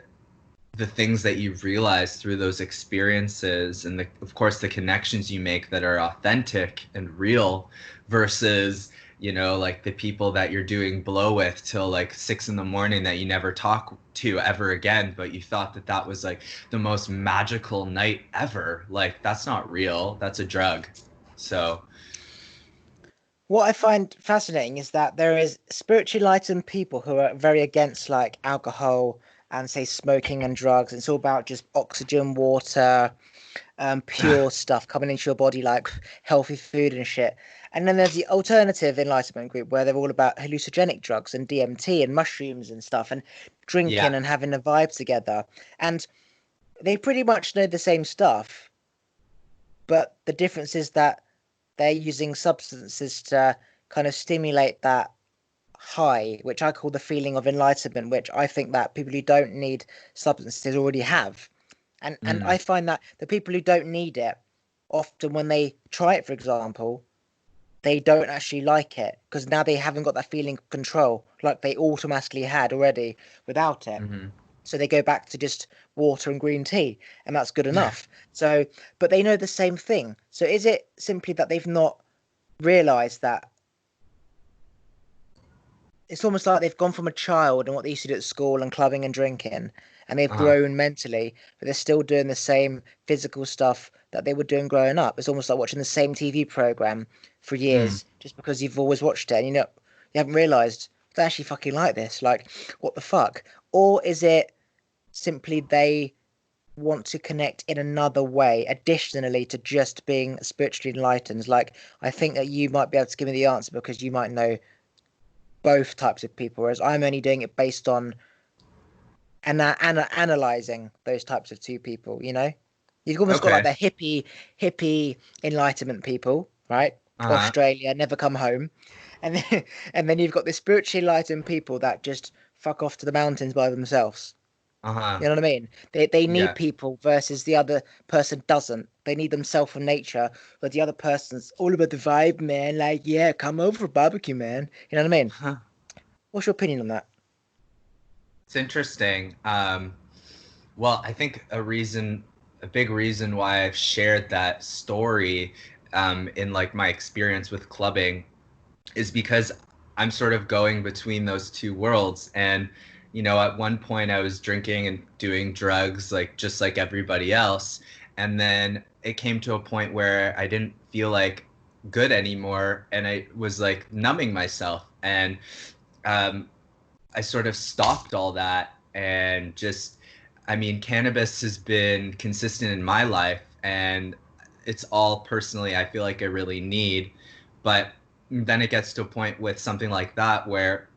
things that you realize through those experiences, and of course the connections you make that are authentic and real, versus like the people that you're doing blow with till like 6 a.m. that you never talk to ever again, but you thought that that was like the most magical night ever. Like, that's not real, that's a drug. So What I find fascinating is that there is spiritually enlightened people who are very against like alcohol and say smoking and drugs. It's all about just oxygen, water, pure stuff coming into your body, like healthy food and shit. And then there's the alternative enlightenment group where they're all about hallucinogenic drugs and DMT and mushrooms and stuff, and yeah. drinking and having a vibe together. And they pretty much know the same stuff, but the difference is that they're using substances to kind of stimulate that high, which I call the feeling of enlightenment, which I think that people who don't need substances already have. And Mm. I find that the people who don't need it, often when they try it, for example, they don't actually like it, because now they haven't got that feeling of control like they automatically had already without it. Hmm. So they go back to just water and green tea, and that's good enough. So, but they know the same thing. So is it simply that they've not realized that it's almost like they've gone from a child and what they used to do at school and clubbing and drinking, and they've uh, grown mentally, but they're still doing the same physical stuff that they were doing growing up? It's almost like watching the same TV program for mm. years just because you've always watched it, and you haven't realized they actually fucking like this. Like, what the fuck? Or is it simply they want to connect in another way, additionally to just being spiritually enlightened? Like, I think that you might be able to give me the answer because you might know both types of people, whereas I'm only doing it based on analyzing those types of two people. You've almost got like Okay. the hippie enlightenment people, right? Uh-huh. Australia, never come home, and then and then you've got the spiritually enlightened people that just fuck off to the mountains by themselves. Uh-huh. You know what I mean? They need Yeah. people versus the other person doesn't. They need themselves from nature, but the other person's all about the vibe, man. Like, yeah, come over for barbecue, man. You know what I mean? Huh. What's your opinion on that? It's interesting. Well, I think a big reason why I've shared that story in like my experience with clubbing is because I'm sort of going between those two worlds. And, at one point I was drinking and doing drugs, like just like everybody else. And then it came to a point where I didn't feel like good anymore. And I was like numbing myself. And um, I sort of stopped all that and just, I mean, cannabis has been consistent in my life and it's all personally I feel like I really need. But then it gets to a point with something like that where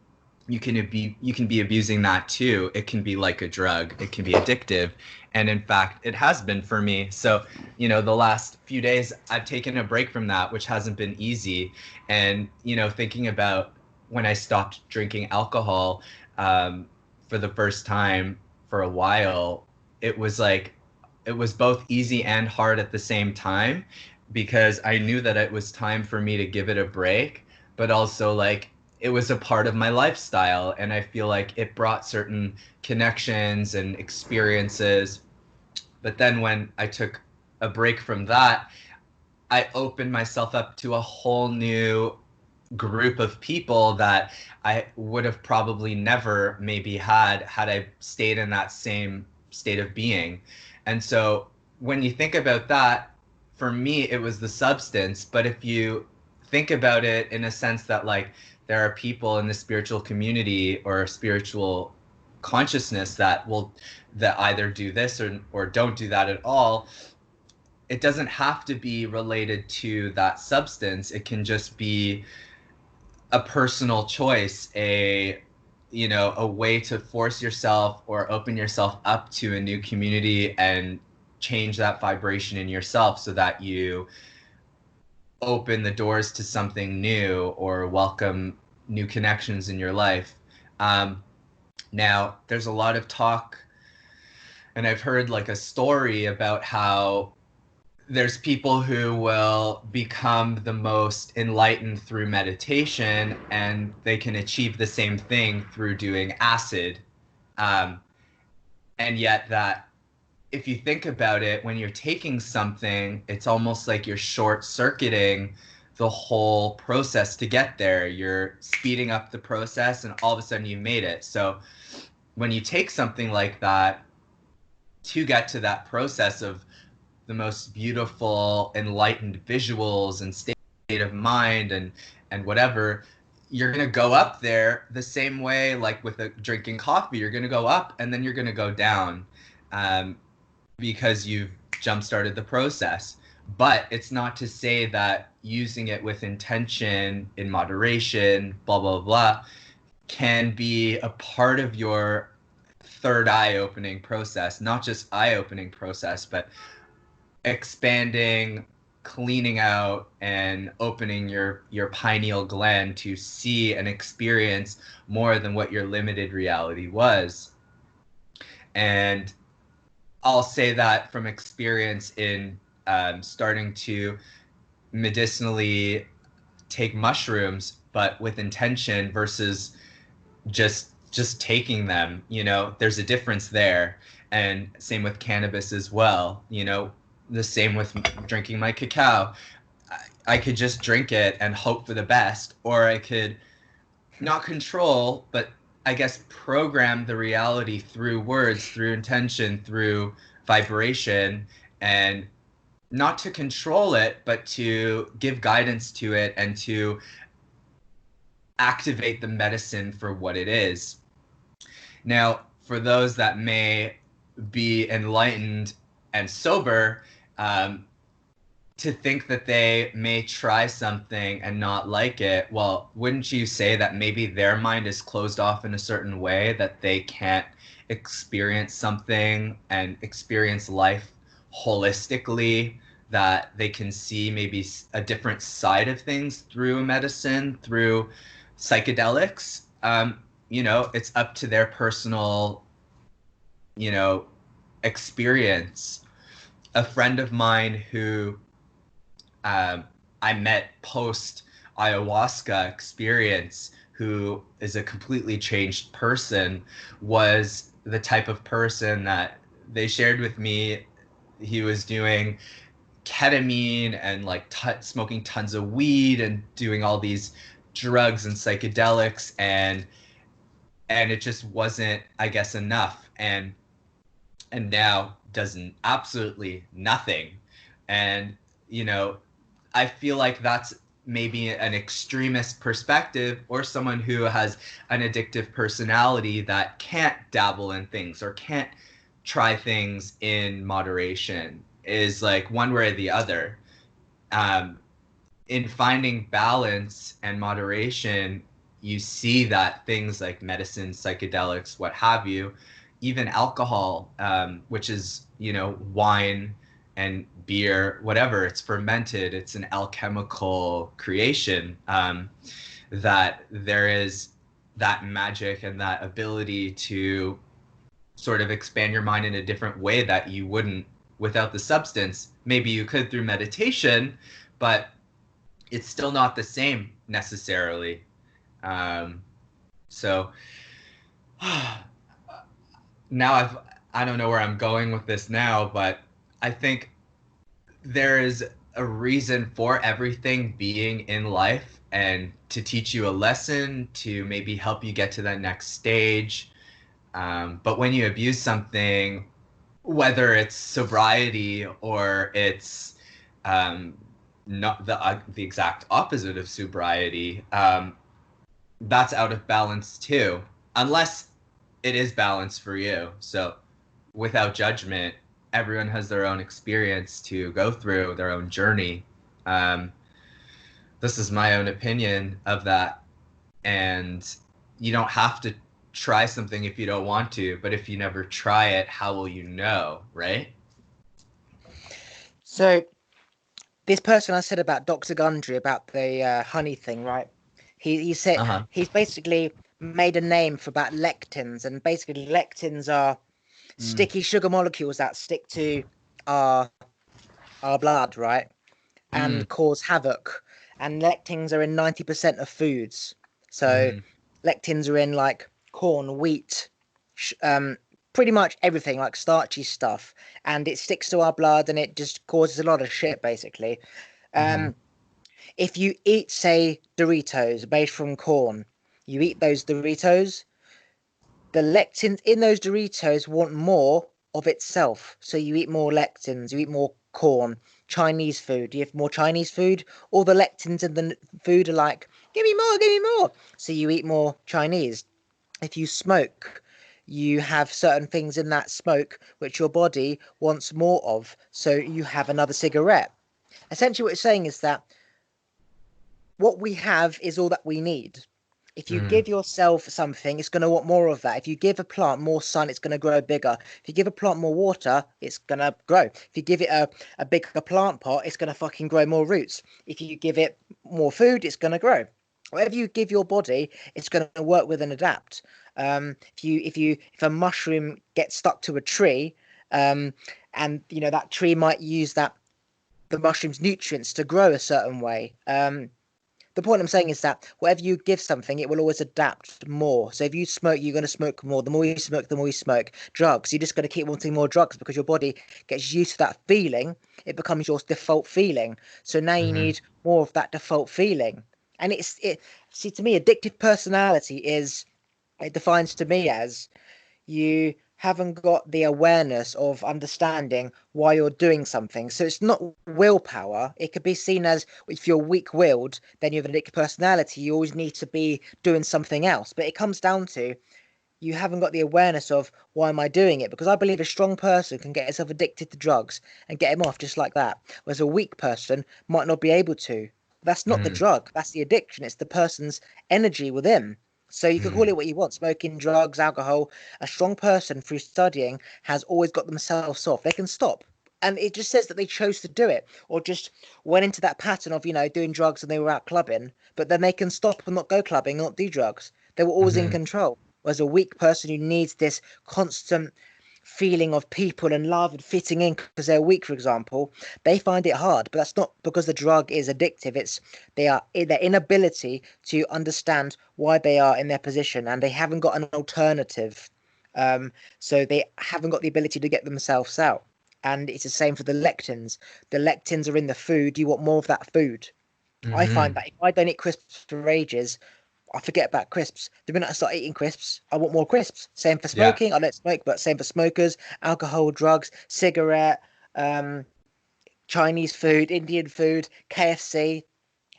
you can be abusing that too. It can be like a drug. It can be addictive. And in fact, it has been for me. So, the last few days I've taken a break from that, which hasn't been easy. And, thinking about when I stopped drinking alcohol for the first time for a while, it was like it was both easy and hard at the same time because I knew that it was time for me to give it a break, but also like it was a part of my lifestyle and I feel like it brought certain connections and experiences. But then when I took a break from that, I opened myself up to a whole new group of people that I would have probably never maybe had I stayed in that same state of being. And so when you think about that, for me it was the substance, but if you think about it in a sense that like there are people in the spiritual community or spiritual consciousness that either do this or don't do that at all, it doesn't have to be related to that substance. It can just be a personal choice, a way to force yourself or open yourself up to a new community and change that vibration in yourself so that you open the doors to something new or welcome new connections in your life. Um, Now, there's a lot of talk, and I've heard like a story about how there's people who will become the most enlightened through meditation and they can achieve the same thing through doing acid. Um, and yet, that if you think about it, when you're taking something, it's almost like you're short circuiting the whole process to get there. You're speeding up the process, and all of a sudden you made it. So, when you take something like that to get to that process of the most beautiful, enlightened visuals and state of mind and whatever, you're gonna go up there the same way like with drinking coffee. You're gonna go up and then you're gonna go down, um, because you've jump started the process. But it's not to say that using it with intention, in moderation, blah blah blah, can be a part of your third eye opening process, not just eye opening process, but expanding, cleaning out and opening your pineal gland to see and experience more than what your limited reality was. And I'll say that from experience in starting to medicinally take mushrooms but with intention versus just taking them. There's a difference there. And same with cannabis as well. The same with drinking my cacao. I could just drink it and hope for the best, or I could not control, but I guess program the reality through words, through intention, through vibration, and not to control it, but to give guidance to it and to activate the medicine for what it is. Now, for those that may be enlightened and sober, to think that they may try something and not like it, well, wouldn't you say that maybe their mind is closed off in a certain way that they can't experience something and experience life holistically, that they can see maybe a different side of things through medicine, through psychedelics? It's up to their personal, you know, experience. A friend of mine who I met post ayahuasca experience, who is a completely changed person, was the type of person that they shared with me. He was doing ketamine and like smoking tons of weed and doing all these drugs and psychedelics, and it just wasn't, I guess, enough. And now does absolutely nothing. And I feel like that's maybe an extremist perspective, or someone who has an addictive personality that can't dabble in things or can't try things in moderation, is like one way or the other. In finding balance and moderation, you see that things like medicine, psychedelics, what have you, even alcohol, which is, wine and beer, whatever, it's fermented, it's an alchemical creation, that there is that magic and that ability to sort of expand your mind in a different way that you wouldn't without the substance. Maybe you could through meditation, but it's still not the same necessarily. So now I don't know where I'm going with this now, but I think there is a reason for everything being in life, and to teach you a lesson, to maybe help you get to that next stage. But when you abuse something, whether it's sobriety or it's not the exact opposite of sobriety, that's out of balance too, unless it is balanced for you. So without judgment, everyone has their own experience to go through, their own journey. This is my own opinion of that. And you don't have to try something if you don't want to, but if you never try it, how will you know, right? So this person I said about Dr. Gundry, about the honey thing, right? He said he's basically made a name for about lectins, and basically lectins are sticky sugar molecules that stick to our blood, right? And cause havoc. And lectins are in 90% of foods. So lectins are in like corn, wheat, pretty much everything, like starchy stuff. And it sticks to our blood and it just causes a lot of shit, basically. If you eat, say, Doritos made from corn, you eat those Doritos, the lectins in those Doritos want more of itself. So you eat more lectins, you eat more corn. Chinese food, you have more Chinese food, all the lectins in the food are like, give me more, give me more. So you eat more Chinese. If you smoke, you have certain things in that smoke which your body wants more of. So you have another cigarette. Essentially what it's saying is that what we have is all that we need. If you give yourself something, it's going to want more of that. If you give a plant more sun, it's going to grow bigger. If you give a plant more water, it's going to grow. If you give it a bigger plant pot, it's going to fucking grow more roots. If you give it more food, it's going to grow. Whatever you give your body, it's going to work with and adapt. If a mushroom gets stuck to a tree, and that tree might use the mushroom's nutrients to grow a certain way. The point I'm saying is that whatever you give something, it will always adapt more. So if you smoke, you're going to smoke more. The more you smoke, the more you smoke. Drugs, you're just going to keep wanting more drugs because your body gets used to that feeling. It becomes your default feeling. So now you need more of that default feeling. And see, to me, addictive personality it defines to me as you haven't got the awareness of understanding why you're doing something. So it's not willpower. It could be seen as, if you're weak-willed, then you have an addictive personality. You always need to be doing something else. But it comes down to you haven't got the awareness of why am I doing it? Because I believe a strong person can get himself addicted to drugs and get him off just like that, whereas a weak person might not be able to. That's not the Mm, drug, that's the addiction. It's the person's energy within. So you could call mm, it what you want, smoking, drugs, alcohol. A strong person through studying has always got themselves off. They can stop. And it just says that they chose to do it or just went into that pattern of, doing drugs and they were out clubbing, but then they can stop and not go clubbing, not do drugs. They were always in mm-hmm, control. Whereas a weak person who needs this constant feeling of people and love and fitting in because they're weak, for example, they find it hard. But that's not because the drug is addictive. It's their inability to understand why they are in their position and they haven't got an alternative. So they haven't got the ability to get themselves out. And it's the same for the lectins. The lectins are in the food. You want more of that food. I find mm-hmm. that if I don't eat crisps for ages, I forget about crisps. The minute I start eating crisps, I want more crisps. Same for Yeah. smoking. I don't smoke, but same for smokers, alcohol, drugs, cigarette, um, Chinese food, Indian food, KFC.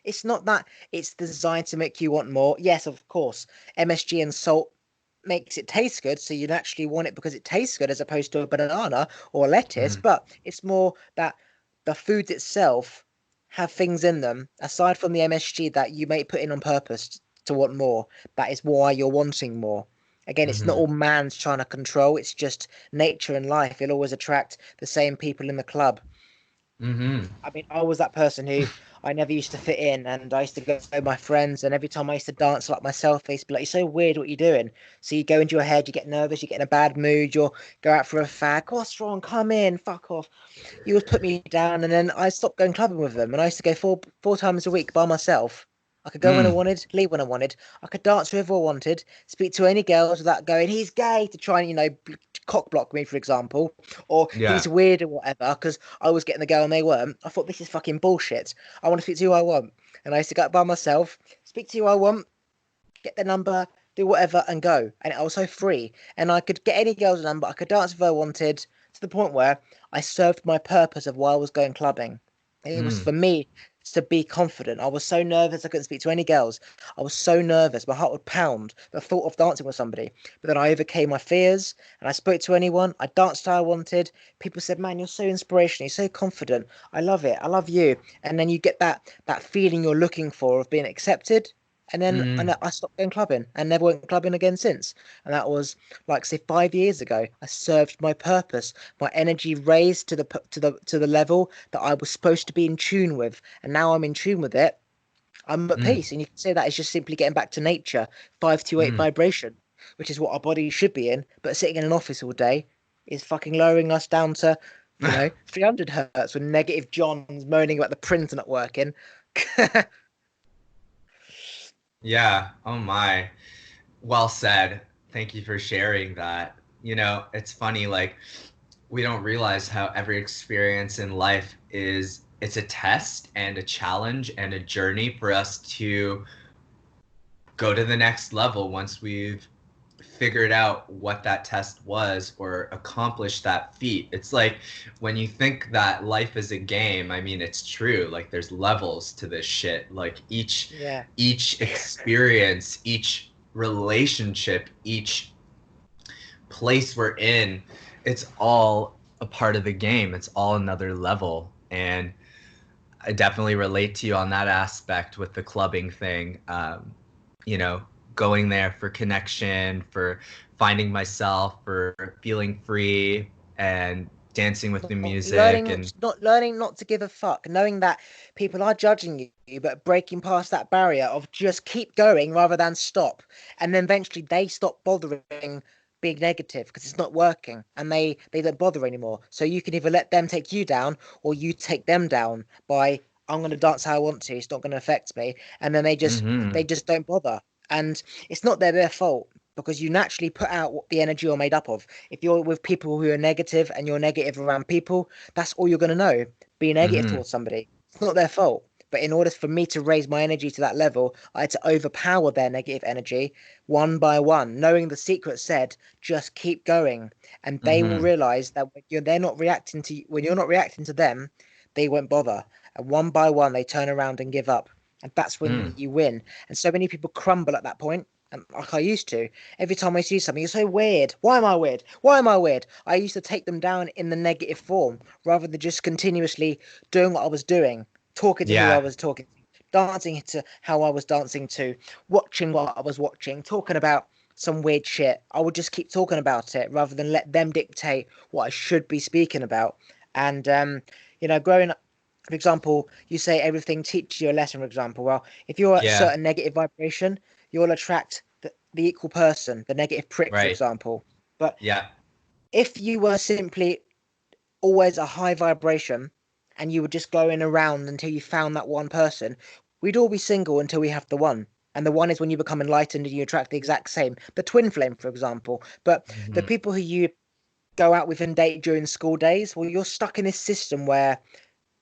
It's not that it's designed to make you want more. Yes, of course, MSG and salt makes it taste good, so you naturally want it because it tastes good as opposed to a banana or a lettuce. Mm, But it's more that the foods itself have things in them aside from the MSG that you may put in on purpose to want more. That is why you're wanting more. Again, it's not mm-hmm, all man's trying to control, it's just nature and life. It'll always attract the same people in the club. mm-hmm. I mean, I was that person who I never used to fit in, and I used to go with my friends, and every time I used to dance like myself, they used to be like, "You're so weird, what are you doing?" So you go into your head, you get nervous, you get in a bad mood, you'll go out for a fag. What's wrong? Come in, fuck off. You would put me down, and then I stopped going clubbing with them, and I used to go four times a week by myself. I could go when I Mm, wanted, leave when I wanted. I could dance whoever I wanted, speak to any girls without going, "He's gay," to try and cock block me, for example, or yeah. "He's weird" or whatever, because I was getting the girl and they weren't. I thought this is fucking bullshit. I want to speak to who I want, and I used to go out by myself, speak to who I want, get their number, do whatever, and go. And I was so free, and I could get any girl's number. I could dance if I wanted, to the point where I served my purpose of why I was going clubbing. It was Mm, for me to be confident. I was so nervous I couldn't speak to any girls. I was so nervous, my heart would pound. The thought of dancing with somebody. But then I overcame my fears and I spoke to anyone. I danced how I wanted. People said, "Man, you're so inspirational. You're so confident. I love it. I love you." And then you get that feeling you're looking for of being accepted. And then mm, I stopped going clubbing and never went clubbing again since. And that was like say 5 years ago. I served my purpose. My energy raised to the level that I was supposed to be in tune with. And now I'm in tune with it. I'm at mm, peace. And you can say that is just simply getting back to nature, 528 mm. vibration, which is what our body should be in. But sitting in an office all day is fucking lowering us down to, 300 hertz with negative Johns moaning about the printer not working. Yeah. Oh my. Well said. Thank you for sharing that. It's funny, like we don't realize how every experience in life it's a test and a challenge and a journey for us to go to the next level once we've figured out what that test was or accomplished that feat. It's like when you think that life is a game, I mean it's true. Like there's levels to this shit. Like each Yeah. each experience, each relationship, each place we're in, it's all a part of the game. It's all another level. And I definitely relate to you on that aspect with the clubbing thing. You know, going there for connection, for finding myself, for feeling free and dancing with the music. And Not learning not to give a fuck, knowing that people are judging you, but breaking past that barrier of just keep going rather than stop. And then eventually they stop bothering being negative because it's not working and they don't bother anymore. So you can either let them take you down or you take them down by I'm gonna dance how I want to, it's not gonna affect me. And then they mm-hmm, just don't bother. And it's not their fault because you naturally put out what the energy you're made up of. If you're with people who are negative and you're negative around people, that's all you're going to know. Be negative mm-hmm, towards somebody. It's not their fault. But in order for me to raise my energy to that level, I had to overpower their negative energy one by one, knowing the secret said, just keep going. And they will mm-hmm, realize that when you're not reacting to them, they won't bother. And one by one, they turn around and give up. And that's when mm, you win. And so many people crumble at that point And like I used to, every time I see something, it's so weird. Why am I weird? Why am I weird? I used to take them down in the negative form rather than just continuously doing what I was doing, talking to who I Yeah, was talking to, dancing to how I was dancing to, watching what I was watching, talking about some weird shit. I would just keep talking about it rather than let them dictate what I should be speaking about. And growing up, for example, you say everything teaches you a lesson, for example. Well, if you're at a yeah, certain negative vibration, you'll attract the equal person, the negative prick, for right. example. But Yeah. if you were simply always a high vibration and you were just going around until you found that one person, we'd all be single until we have the one. And the one is when you become enlightened and you attract the exact same, the twin flame, for example. But the Hmm. people who you go out with and date during school days, well, you're stuck in this system where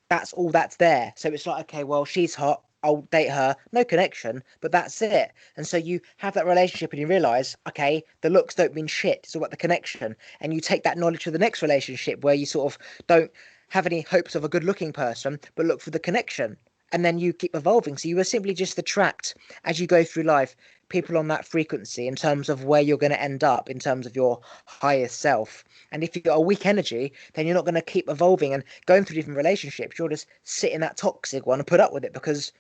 that's all that's there. So it's like, okay, well, she's hot. I'll date her. No connection, but that's it. And so you have that relationship and you realize, okay, the looks don't mean shit. It's all about the connection. And you take that knowledge to the next relationship where you sort of don't have any hopes of a good looking person, but look for the connection. And then you keep evolving. So you are simply just attract as you go through life people on that frequency in terms of where you're going to end up in terms of your highest self. And if you've got a weak energy, then you're not going to keep evolving and going through different relationships. You'll just sit in that toxic one and put up with it because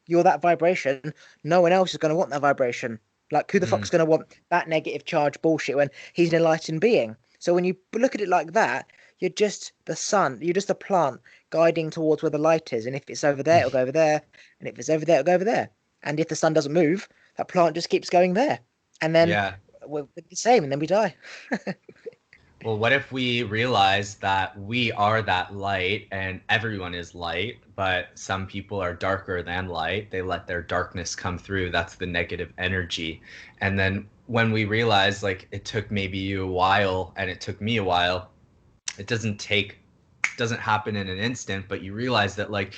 you're that vibration. No one else is going to want that vibration. Like, who the Mm, fuck's going to want that negative charge bullshit when he's an enlightened being? So when you look at it like that, you're just the sun. You're just a plant guiding towards where the light is. And if it's over there, it'll go over there. And if it's over there, it'll go over there. And if the sun doesn't move, that plant just keeps going there. And then yeah. we're the same, and then we die. Well, what if we realize that we are that light and everyone is light, but some people are darker than light? They let their darkness come through. That's the negative energy. And then when we realize, like, it took maybe you a while and it took me a while, it doesn't happen in an instant, but you realize that, like,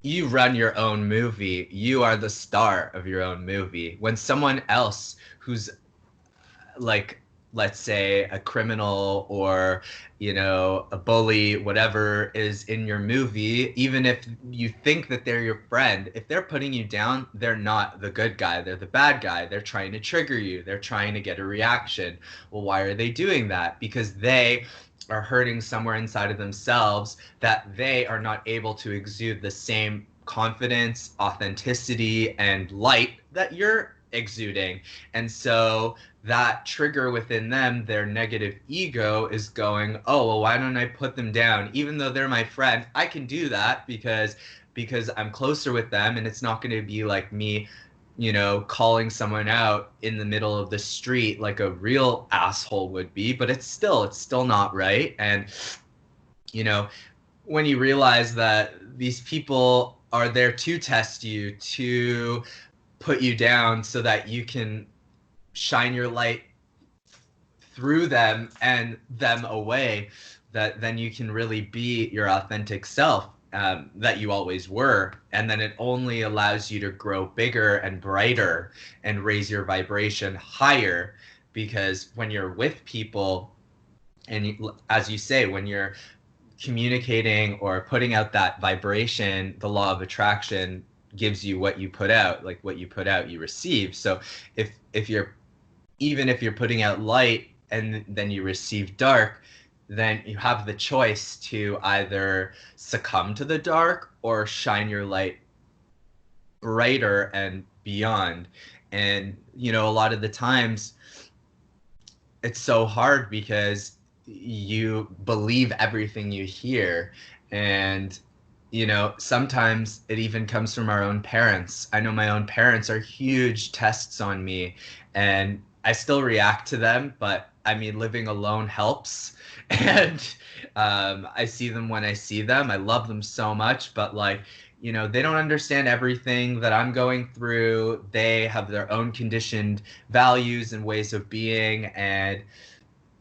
you run your own movie. You are the star of your own movie. When someone else who's like, let's say a criminal or a bully, whatever is in your movie, even if you think that they're your friend, if they're putting you down, they're not the good guy, they're the bad guy. They're trying to trigger you, they're trying to get a reaction. Well, why are they doing that? Because they are hurting somewhere inside of themselves, that they are not able to exude the same confidence, authenticity, and light that you're exuding. And so that trigger within them, their negative ego, is going, oh, well, why don't I put them down? Even though they're my friend, I can do that because I'm closer with them, and it's not going to be like me, calling someone out in the middle of the street like a real asshole would be, but it's still not right. And you know, when you realize that these people are there to test you, to put you down so that you can shine your light through them and them away, that then you can really be your authentic self, that you always were. And then it only allows you to grow bigger and brighter and raise your vibration higher, because when you're with people and as you say, when you're communicating or putting out that vibration, the law of attraction gives you what you put out. Like, what you put out, you receive. So if you're, even if you're putting out light and then you receive dark, then you have the choice to either succumb to the dark or shine your light brighter and beyond. And a lot of the times it's so hard because you believe everything you hear. And sometimes it even comes from our own parents. I know my own parents are huge tests on me, and I still react to them, but I mean, living alone helps. And I see them when I see them. I love them so much, but like, they don't understand everything that I'm going through. They have their own conditioned values and ways of being, and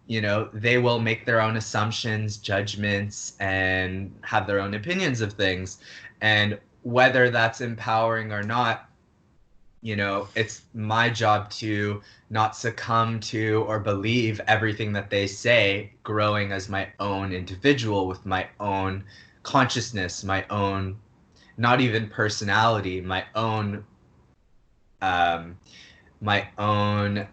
they will make their own assumptions, judgments, and have their own opinions of things. And whether that's empowering or not, it's my job to not succumb to or believe everything that they say, growing as my own individual with my own consciousness, my own, not even personality, my own um, my own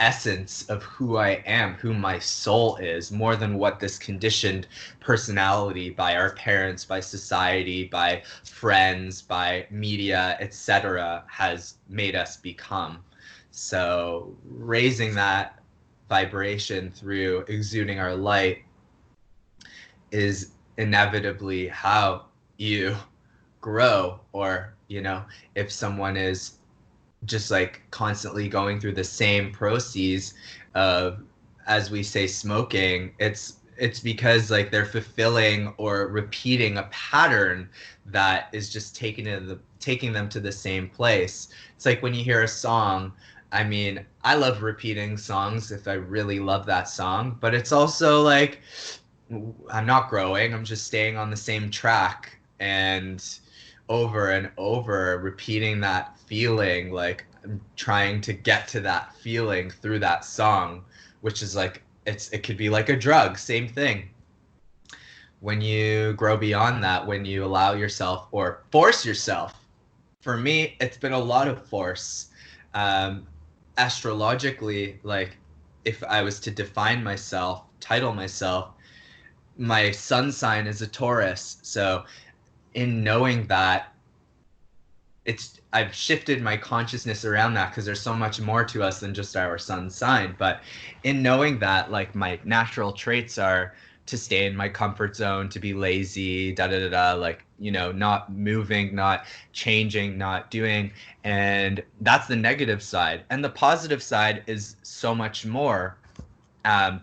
essence of who I am, who my soul is, more than what this conditioned personality by our parents, by society, by friends, by media, etc., has made us become. So raising that vibration through exuding our light is inevitably how you grow. Or, if someone is just like constantly going through the same processes of, as we say, smoking, it's because like they're fulfilling or repeating a pattern that is just taking them to the same place. It's like when you hear a song, I mean, I love repeating songs if I really love that song, but it's also like I'm not growing, I'm just staying on the same track, and over and over repeating that feeling, like I'm trying to get to that feeling through that song, which is like it could be like a drug, same thing. When you grow beyond that, when you allow yourself or force yourself, for me it's been a lot of force. um Astrologically, like, if I was to define myself, title myself, my sun sign is a Taurus. So in knowing that, I've shifted my consciousness around that, because there's so much more to us than just our sun sign. But in knowing that, like, my natural traits are to stay in my comfort zone, to be lazy, da da da da, like, not moving, not changing, not doing. And that's the negative side. And the positive side is so much more. Um,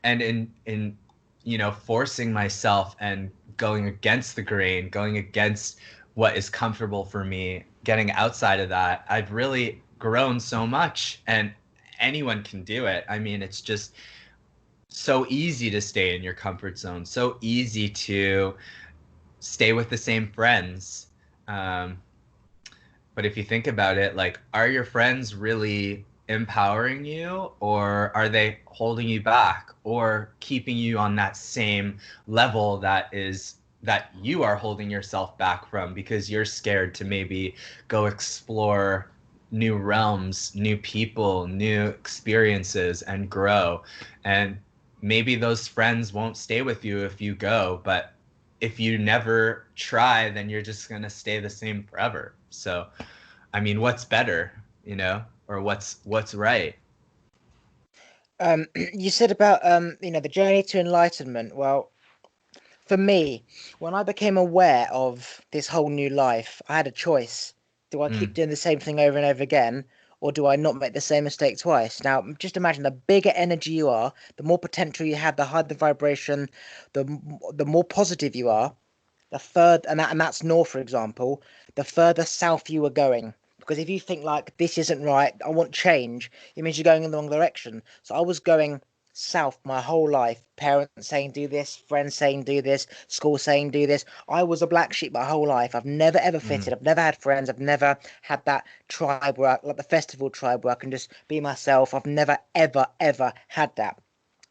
and in forcing myself and going against the grain, going against what is comfortable for me, getting outside of that, I've really grown so much. And anyone can do it. I mean, it's just so easy to stay in your comfort zone, so easy to stay with the same friends. um, but if you think about it, like, are your friends really empowering you, or are they holding you back or keeping you on that same level that you are holding yourself back from because you're scared to maybe go explore new realms, new people, new experiences, and grow? And maybe those friends won't stay with you if you go, but if you never try, then you're just going to stay the same forever. So, I mean, what's better, or what's right? You said about the journey to enlightenment. Well, for me, when I became aware of this whole new life, I had a choice. Do I keep Mm, doing the same thing over and over again, or do I not make the same mistake twice? Now, just imagine, the bigger energy you are, the more potential you have, the higher the vibration, the more positive you are, the third, and that's north, for example, the further south you are going. Because if you think like, this isn't right, I want change, it means you're going in the wrong direction. So I was going south my whole life. Parents saying do this, friends saying do this, school saying do this. I was a black sheep my whole life. I've never ever mm, fitted. I've never had friends. I've never had that tribe where like the festival tribe where I can just be myself. I've never ever had that.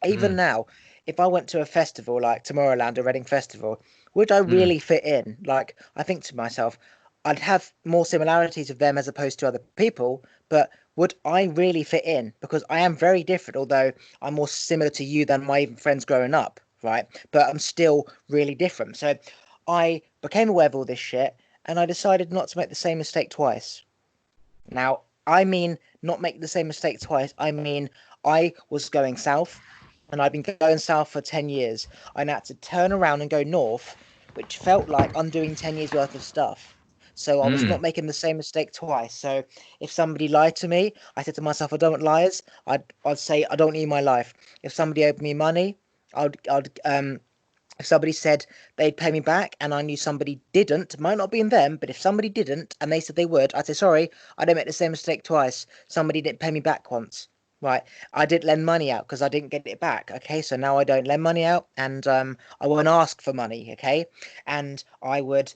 Even mm, now, if I went to a festival like Tomorrowland or Reading Festival, would I mm, really fit in? Like, I think to myself, I'd have more similarities with them as opposed to other people, but would I really fit in? Because I am very different, although I'm more similar to you than my even friends growing up, right? But I'm still really different. So I became aware of all this shit, and I decided not to make the same mistake twice. Now, I mean, not make the same mistake twice. I mean, I was going south, and I've been going south for 10 years. I now had to turn around and go north, which felt like undoing 10 years worth of stuff. So I was not mm, making the same mistake twice. So if somebody lied to me, I said to myself, I don't want liars. I'd say I don't need my life. If somebody owed me money, I'd if somebody said they'd pay me back and I knew somebody didn't, might not be in them, but if somebody didn't and they said they would, I'd say, sorry, I don't make the same mistake twice. Somebody didn't pay me back once. Right. I didn't lend money out because I didn't get it back. Okay. So now I don't lend money out and I won't ask for money. Okay. And I would,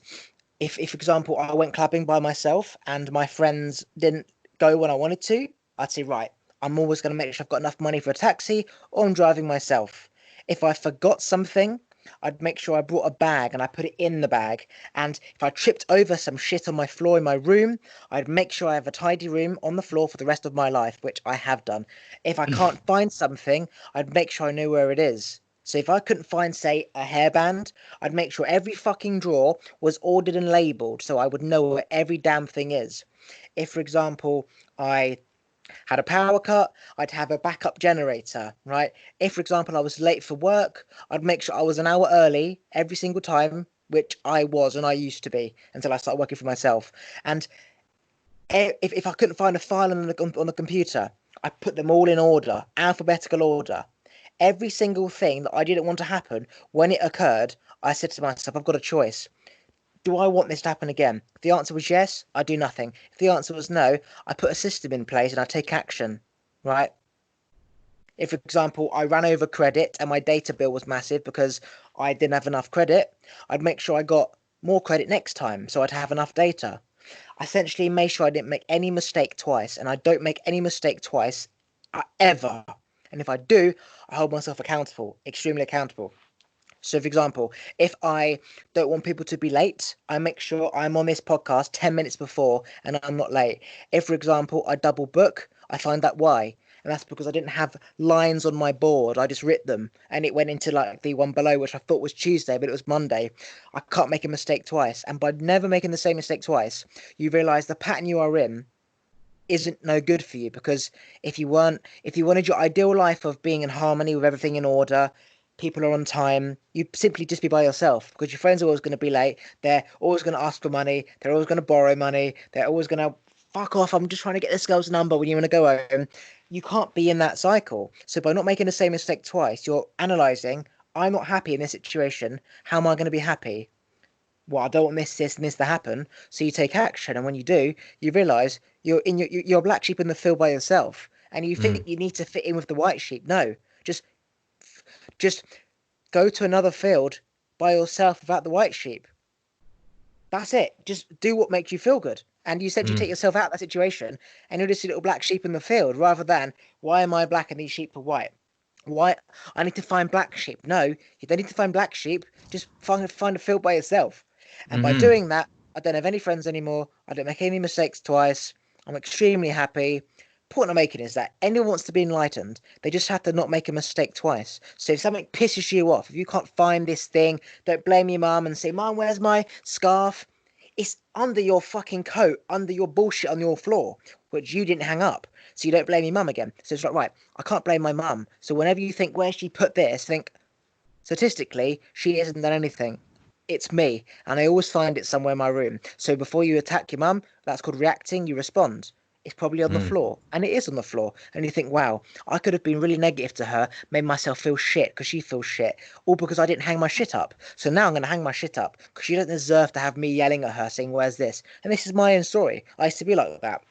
if for example, I went clubbing by myself and my friends didn't go when I wanted to, I'd say, right, I'm always going to make sure I've got enough money for a taxi or I'm driving myself. If I forgot something, I'd make sure I brought a bag and I put it in the bag. And if I tripped over some shit on my floor in my room, I'd make sure I have a tidy room on the floor for the rest of my life, which I have done. If I can't find something, I'd make sure I know where it is. So if I couldn't find, say, a hairband, I'd make sure every fucking drawer was ordered and labeled so I would know where every damn thing is. If, for example, I had a power cut, I'd have a backup generator, right? If, for example, I was late for work, I'd make sure I was an hour early every single time, which I was and I used to be until I started working for myself. And if I couldn't find a file on the computer, I put them all in order, alphabetical order. Every single thing that I didn't want to happen, when it occurred, I said to myself, I've got a choice. Do I want this to happen again? If the answer was yes, I do nothing. If the answer was no, I put a system in place and I take action, right? If, for example, I ran over credit and my data bill was massive because I didn't have enough credit, I'd make sure I got more credit next time so I'd have enough data. I essentially made sure I didn't make any mistake twice, and I don't make any mistake twice ever. And if I do, I hold myself accountable, extremely accountable. So, for example, if I don't want people to be late, I make sure I'm on this podcast 10 minutes before and I'm not late. If, for example, I double book, I find that why. And that's because I didn't have lines on my board. I just writ them and it went into like the one below, which I thought was Tuesday, but it was Monday. I can't make a mistake twice. And by never making the same mistake twice, you realize the pattern you are in isn't no good for you, because if you wanted your ideal life of being in harmony with everything in order, people are on time, you simply just be by yourself, because your friends are always going to be late, they're always going to ask for money, they're always going to borrow money, they're always going to fuck off, I'm just trying to get this girl's number when you want to go home. You can't be in that cycle. So by not making the same mistake twice, you're analyzing, I'm not happy in this situation, how am I going to be happy? Well, I don't want this, and this to happen. So you take action, and when you do, you realise you're a black sheep in the field by yourself, and you think you need to fit in with the white sheep. No, just just go to another field by yourself without the white sheep. That's it. Just do what makes you feel good. And you essentially take yourself out of that situation, and you're just a little black sheep in the field, rather than why am I black and these sheep are white? Why I need to find black sheep? No, you don't need to find black sheep. Just find a field by yourself. And by Mm-hmm. doing that, I don't have any friends anymore. I don't make any mistakes twice. I'm extremely happy. Point I'm making is that anyone wants to be enlightened, they just have to not make a mistake twice. So if something pisses you off, if you can't find this thing, don't blame your mum and say, Mum, where's my scarf? It's under your fucking coat, under your bullshit on your floor, which you didn't hang up. So you don't blame your mum again. So it's like, right, I can't blame my mum. So whenever you think, where she put this, think, statistically, she hasn't done anything. It's me. And I always find it somewhere in my room. So before you attack your mum, that's called reacting, you respond. It's probably on the floor. And it is on the floor. And you think, wow, I could have been really negative to her, made myself feel shit because she feels shit. All because I didn't hang my shit up. So now I'm going to hang my shit up because she doesn't deserve to have me yelling at her saying, where's this? And this is my own story. I used to be like that.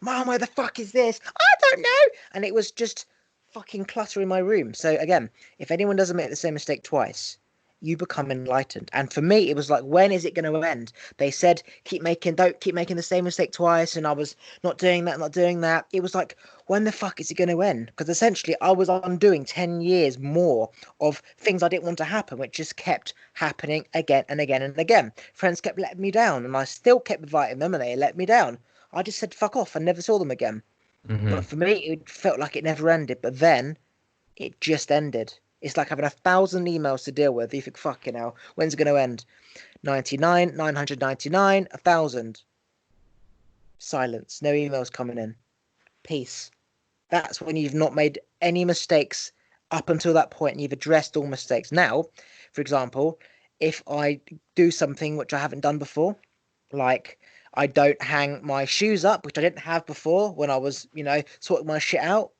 Mom, where the fuck is this? I don't know. And it was just fucking clutter in my room. So again, if anyone doesn't make the same mistake twice, you become enlightened. And for me, it was like, when is it going to end? They said, don't keep making the same mistake twice. And I was not doing that, not doing that. It was like, when the fuck is it going to end? Because essentially, I was undoing 10 years more of things I didn't want to happen, which just kept happening again and again and again. Friends kept letting me down, and I still kept inviting them, and they let me down. I just said fuck off and never saw them again. Mm-hmm. But for me, it felt like it never ended. But then it just ended. It's like having 1,000 emails to deal with. You think, fucking hell, when's it going to end? 99, 999, 1,000. Silence. No emails coming in. Peace. That's when you've not made any mistakes up until that point and you've addressed all mistakes. Now, for example, if I do something which I haven't done before, like I don't hang my shoes up, which I didn't have before when I was, sorting my shit out,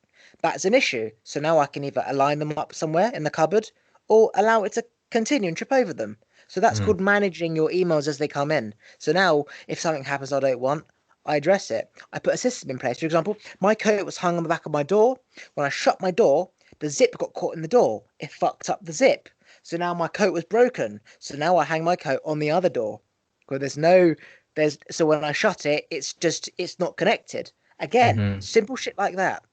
that's an issue. So now I can either align them up somewhere in the cupboard or allow it to continue and trip over them. So that's called managing your emails as they come in. So now if something happens I don't want, I address it. I put a system in place. For example, my coat was hung on the back of my door. When I shut my door, the zip got caught in the door. It fucked up the zip. So now my coat was broken. So now I hang my coat on the other door. Because so when I shut it, it's not connected. Again, Mm-hmm. simple shit like that.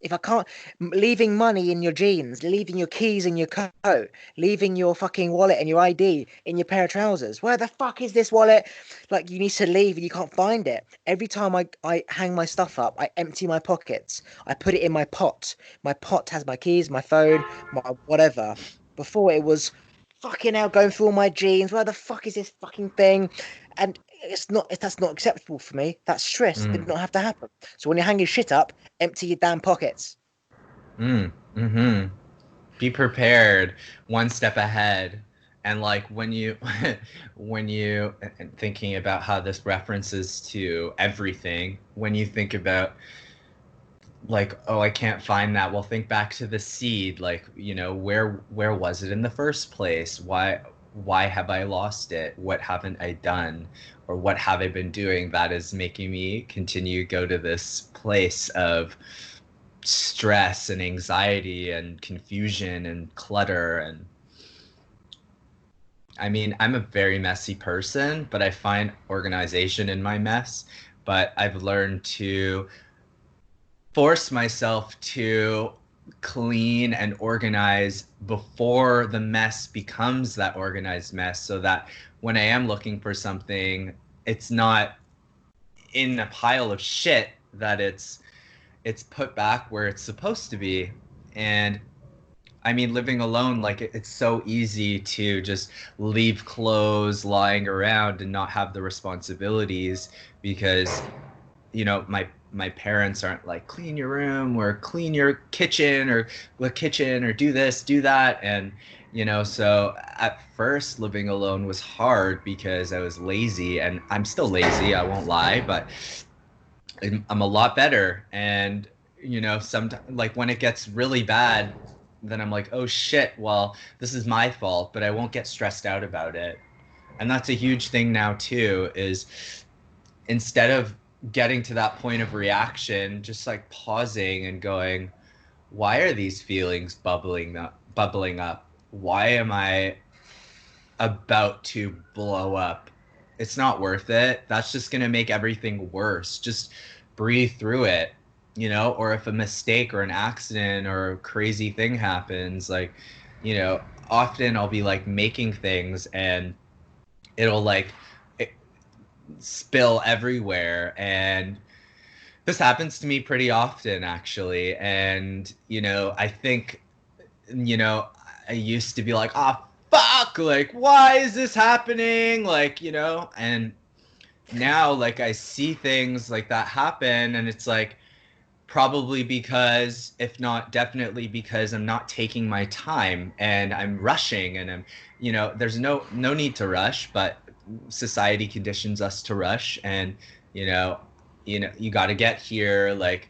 If I can't, leaving money in your jeans, leaving your keys in your coat, leaving your fucking wallet and your ID in your pair of trousers. Where the fuck is this wallet? Like, you need to leave and you can't find it. Every time I hang my stuff up, I empty my pockets. I put it in my pot. My pot has my keys, my phone, my whatever. Before it was fucking hell going through all my jeans. Where the fuck is this fucking thing? And that's not acceptable for me. That's stress. Did Mm, not have to happen. So when you're hanging shit up, empty your damn pockets. mm-hmm. Be prepared, one step ahead. And like when you when you thinking about how this references to everything, when you think about like, oh, I can't find that, well, think back to the seed. Like, you know, where was it in the first place? Why have I lost it? What haven't I done? Or what have I been doing that is making me continue to go to this place of stress and anxiety and confusion and clutter. And I mean, I'm a very messy person, but I find organization in my mess. But I've learned to force myself to clean and organize before the mess becomes that organized mess, so that when I am looking for something, it's not in a pile of shit, that it's put back where it's supposed to be. And I mean, living alone, like it's so easy to just leave clothes lying around and not have the responsibilities, because you know my parents aren't like clean your room or clean your kitchen or the kitchen or do this, do that. And you know, so at first living alone was hard because I was lazy, and I'm still lazy, I won't lie, but I'm a lot better. And you know, sometimes like when it gets really bad, then I'm like, oh shit, well, this is my fault, but I won't get stressed out about it. And that's a huge thing now too, is instead of getting to that point of reaction, just like pausing and going, why are these feelings bubbling up? Why am I about to blow up? It's not worth it. That's just going to make everything worse. Just breathe through it, you know? Or if a mistake or an accident or a crazy thing happens, like, you know, often I'll be like making things and it'll like spill everywhere. And this happens to me pretty often, actually. And, you know, I think, you know, I used to be like, oh, fuck, like, why is this happening? Like, you know, and now, like, I see things like that happen, and it's like, probably because, if not definitely because, I'm not taking my time and I'm rushing. And I'm, you know, there's no need to rush, but society conditions us to rush. And you know, you got to get here like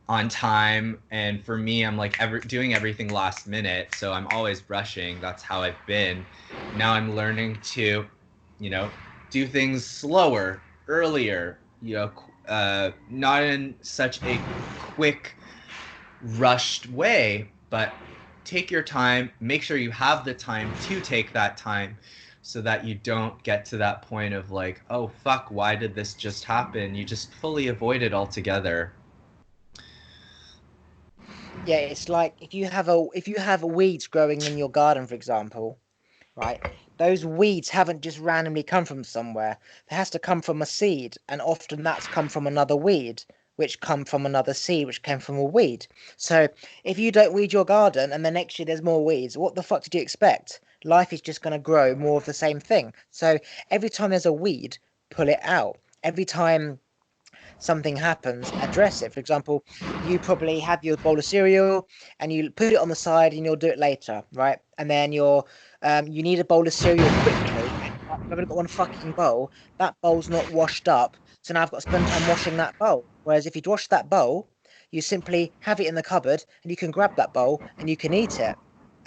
on time. And for me, I'm like doing everything last minute, so I'm always rushing. That's how I've been. Now I'm learning to, you know, do things slower, earlier, you know, not in such a quick, rushed way, but take your time. Make sure you have the time to take that time, so that you don't get to that point of like, oh fuck, why did this just happen? You just fully avoid it altogether. Yeah, it's like if you have weeds growing in your garden, for example, right? Those weeds haven't just randomly come from somewhere. They has to come from a seed, and often that's come from another weed, which come from another seed, which came from a weed. So if you don't weed your garden and the next year there's more weeds, what the fuck did you expect? Life is just going to grow more of the same thing. So every time there's a weed, pull it out. Every time something happens, address it. For example, you probably have your bowl of cereal and you put it on the side and you'll do it later, right? And then you need a bowl of cereal quickly. I've only got one fucking bowl. That bowl's not washed up, so now I've got to spend time washing that bowl. Whereas if you'd wash that bowl, you simply have it in the cupboard and you can grab that bowl and you can eat it.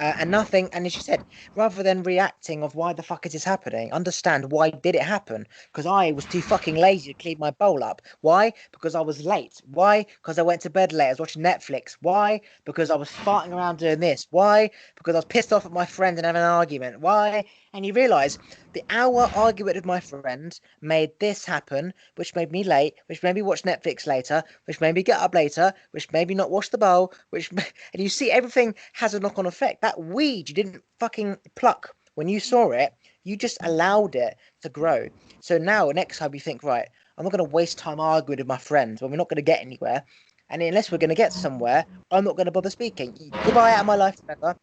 And nothing, and as you said, rather than reacting of why the fuck is this happening, understand why did it happen? Because I was too fucking lazy to clean my bowl up. Why? Because I was late. Why? Because I went to bed late. I was watching Netflix. Why? Because I was farting around doing this. Why? Because I was pissed off at my friend and having an argument. Why? And you realise the hour argument with my friend made this happen, which made me late, which made me watch Netflix later, which made me get up later, which made me not wash the bowl, and you see everything has a knock-on effect. That weed you didn't fucking pluck when you saw it, you just allowed it to grow. So now next time you think, right, I'm not going to waste time arguing with my friends when we're not going to get anywhere. And unless we're going to get somewhere, I'm not going to bother speaking. Goodbye out of my life forever,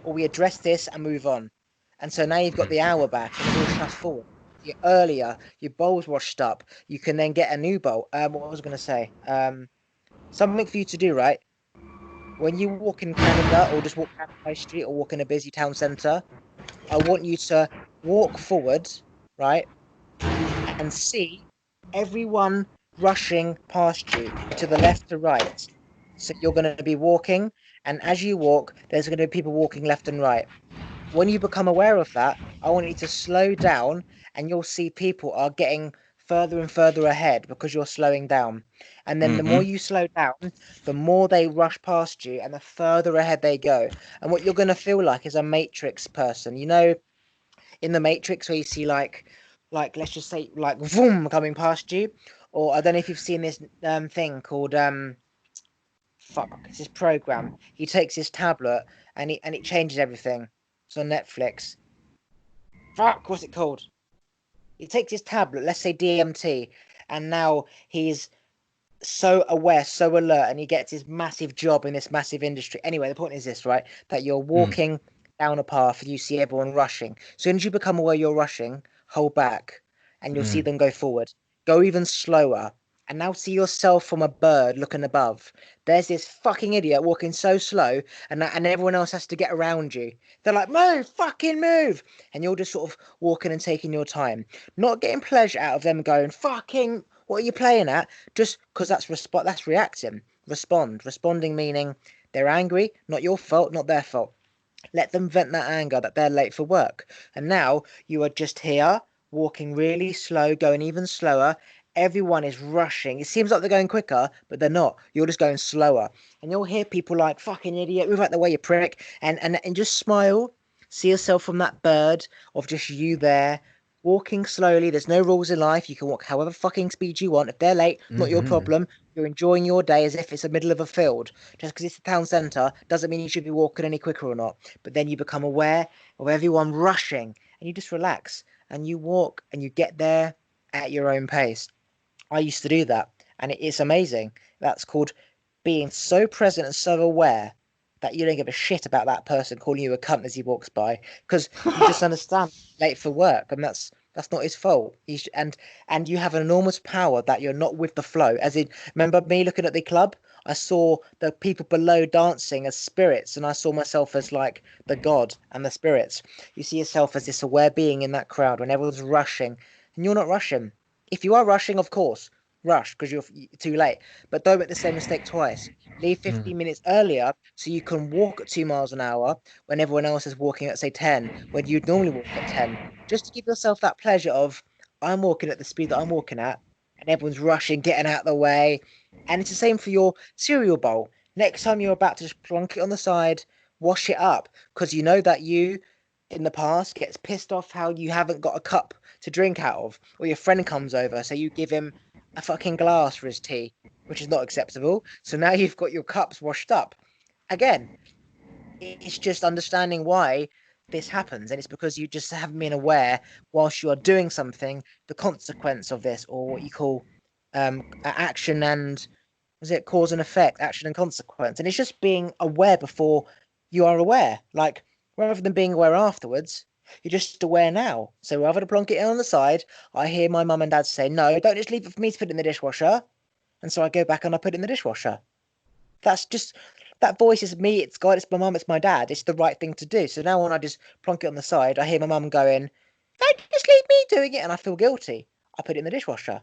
or we address this and move on. And so now you've got the hour back and it's all fast forward. You're earlier, your bowl's washed up. You can then get a new bowl. What was I going to say? Something for you to do, right? When you walk in Canada or just walk down the high street or walk in a busy town centre, I want you to walk forward, right? And see everyone rushing past you to the left to right. So you're going to be walking, and as you walk, there's going to be people walking left and right. When you become aware of that, I want you to slow down, and you'll see people are getting further and further ahead because you're slowing down. And then the more you slow down, the more they rush past you and the further ahead they go. And what you're going to feel like is a Matrix person. You know, in the Matrix where you see like let's just say like boom coming past you, or I don't know if you've seen this thing called fuck, it's this program. He takes his tablet and it changes everything. It's on Netflix. Fuck, what's it called? He takes his tablet, let's say DMT, and now he's so aware, so alert, and he gets his massive job in this massive industry. Anyway, the point is this, right? That you're walking down a path and you see everyone rushing. As soon as you become aware you're rushing, hold back and you'll see them go forward. Go even slower. And now see yourself from a bird looking above. There's this fucking idiot walking so slow, and everyone else has to get around you. They're like, move, fucking move. And you're just sort of walking and taking your time. Not getting pleasure out of them going, fucking, what are you playing at? Just because that's reacting. Responding meaning they're angry, not your fault, not their fault. Let them vent that anger that they're late for work. And now you are just here, walking really slow, going even slower. Everyone is rushing. It seems like they're going quicker, but they're not. You're just going slower. And you'll hear people like, fucking idiot, move out the way, you prick. And just smile. See yourself from that bird of just you there, walking slowly. There's no rules in life. You can walk however fucking speed you want. If they're late, not your problem. You're enjoying your day as if it's the middle of a field. Just because it's the town centre doesn't mean you should be walking any quicker or not. But then you become aware of everyone rushing and you just relax and you walk and you get there at your own pace. I used to do that and it's amazing. That's called being so present and so aware that you don't give a shit about that person calling you a cunt as he walks by because you just understand late for work and that's not his fault. And you have an enormous power that you're not with the flow. As in, remember me looking at the club? I saw the people below dancing as spirits, and I saw myself as like the god and the spirits. You see yourself as this aware being in that crowd when everyone's rushing, and you're not rushing. If you are rushing, of course, rush because you're too late. But don't make the same mistake twice. Leave 15 minutes earlier so you can walk at 2 miles an hour when everyone else is walking at say 10, when you'd normally walk at 10, just to give yourself that pleasure of I'm walking at the speed that I'm walking at, and everyone's rushing, getting out of the way. And it's the same for your cereal bowl. Next time you're about to just plonk it on the side, wash it up because you know that you in the past gets pissed off how you haven't got a cup to drink out of, or your friend comes over, so you give him a fucking glass for his tea, which is not acceptable. So now you've got your cups washed up. Again, it's just understanding why this happens, and it's because you just haven't been aware whilst you are doing something the consequence of this, or what you call action and was it cause and effect, action and consequence. And it's just being aware before you are aware, like rather than being aware afterwards. You're just aware now. So rather than plonk it on the side, I hear my mum and dad say, no, don't just leave it for me to put it in the dishwasher. And so I go back and I put it in the dishwasher. That's just that voice is me, it's God, it's my mum, it's my dad. It's the right thing to do. So now when I just plonk it on the side, I hear my mum going, don't just leave me doing it, and I feel guilty. I put it in the dishwasher.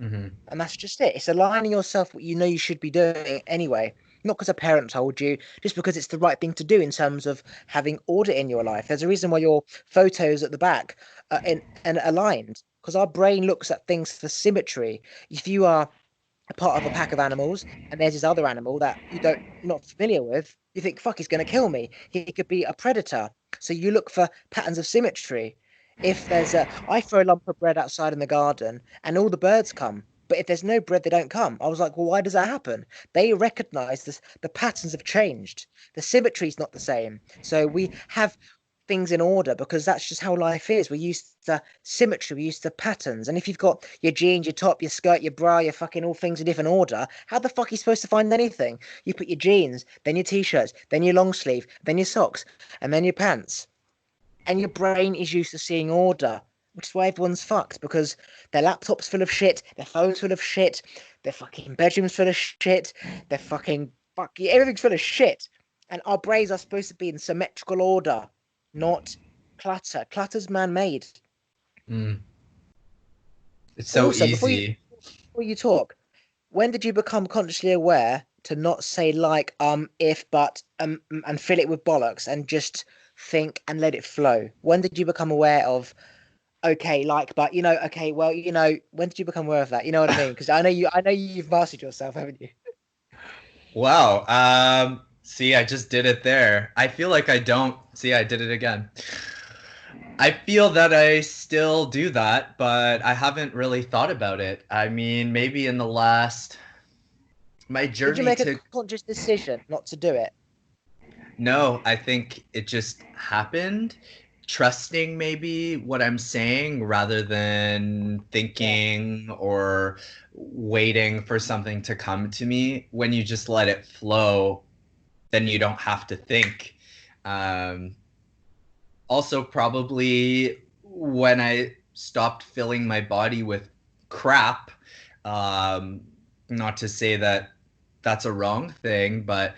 And that's just it. It's aligning yourself what you know you should be doing anyway. Not because a parent told you, just because it's the right thing to do in terms of having order in your life. There's a reason why your photos at the back are and aligned, because our brain looks at things for symmetry. If you are a part of a pack of animals and there's this other animal that you're not familiar with, you think, fuck, he's going to kill me. He could be a predator. So you look for patterns of symmetry. If there's I throw a lump of bread outside in the garden and all the birds come. But if there's no bread, they don't come. I was like, well, why does that happen? They recognize this, the patterns have changed. The symmetry's not the same. So we have things in order because that's just how life is. We're used to symmetry, we're used to patterns. And if you've got your jeans, your top, your skirt, your bra, your fucking all things in different order, how the fuck are you supposed to find anything? You put your jeans, then your t-shirts, then your long sleeve, then your socks, and then your pants. And your brain is used to seeing order, which is why everyone's fucked because their laptop's full of shit, their phone's full of shit, their fucking bedroom's full of shit, their fucking everything's full of shit. And our brains are supposed to be in symmetrical order, not clutter. Clutter's man-made. Mm. It's so Also, easy. before you talk, when did you become consciously aware to not say like, if, but, and fill it with bollocks and just think and let it flow? When did you become aware of, okay, like, but okay, well, when did you become aware of that? You know what I mean? Because I know you've mastered yourself, haven't you? Wow. See, I just did it there. I feel like I don't. See, I did it again. I feel that I still do that, but I haven't really thought about it. I mean, maybe in the last my Did you journey make a to conscious decision not to do it? no, I think it just happened. Trusting maybe what I'm saying rather than Yeah. thinking or waiting for something to come to me. When you just let it flow, then you don't have to think. Um, Also, probably when I stopped filling my body with crap, um, not to say that that's a wrong thing, but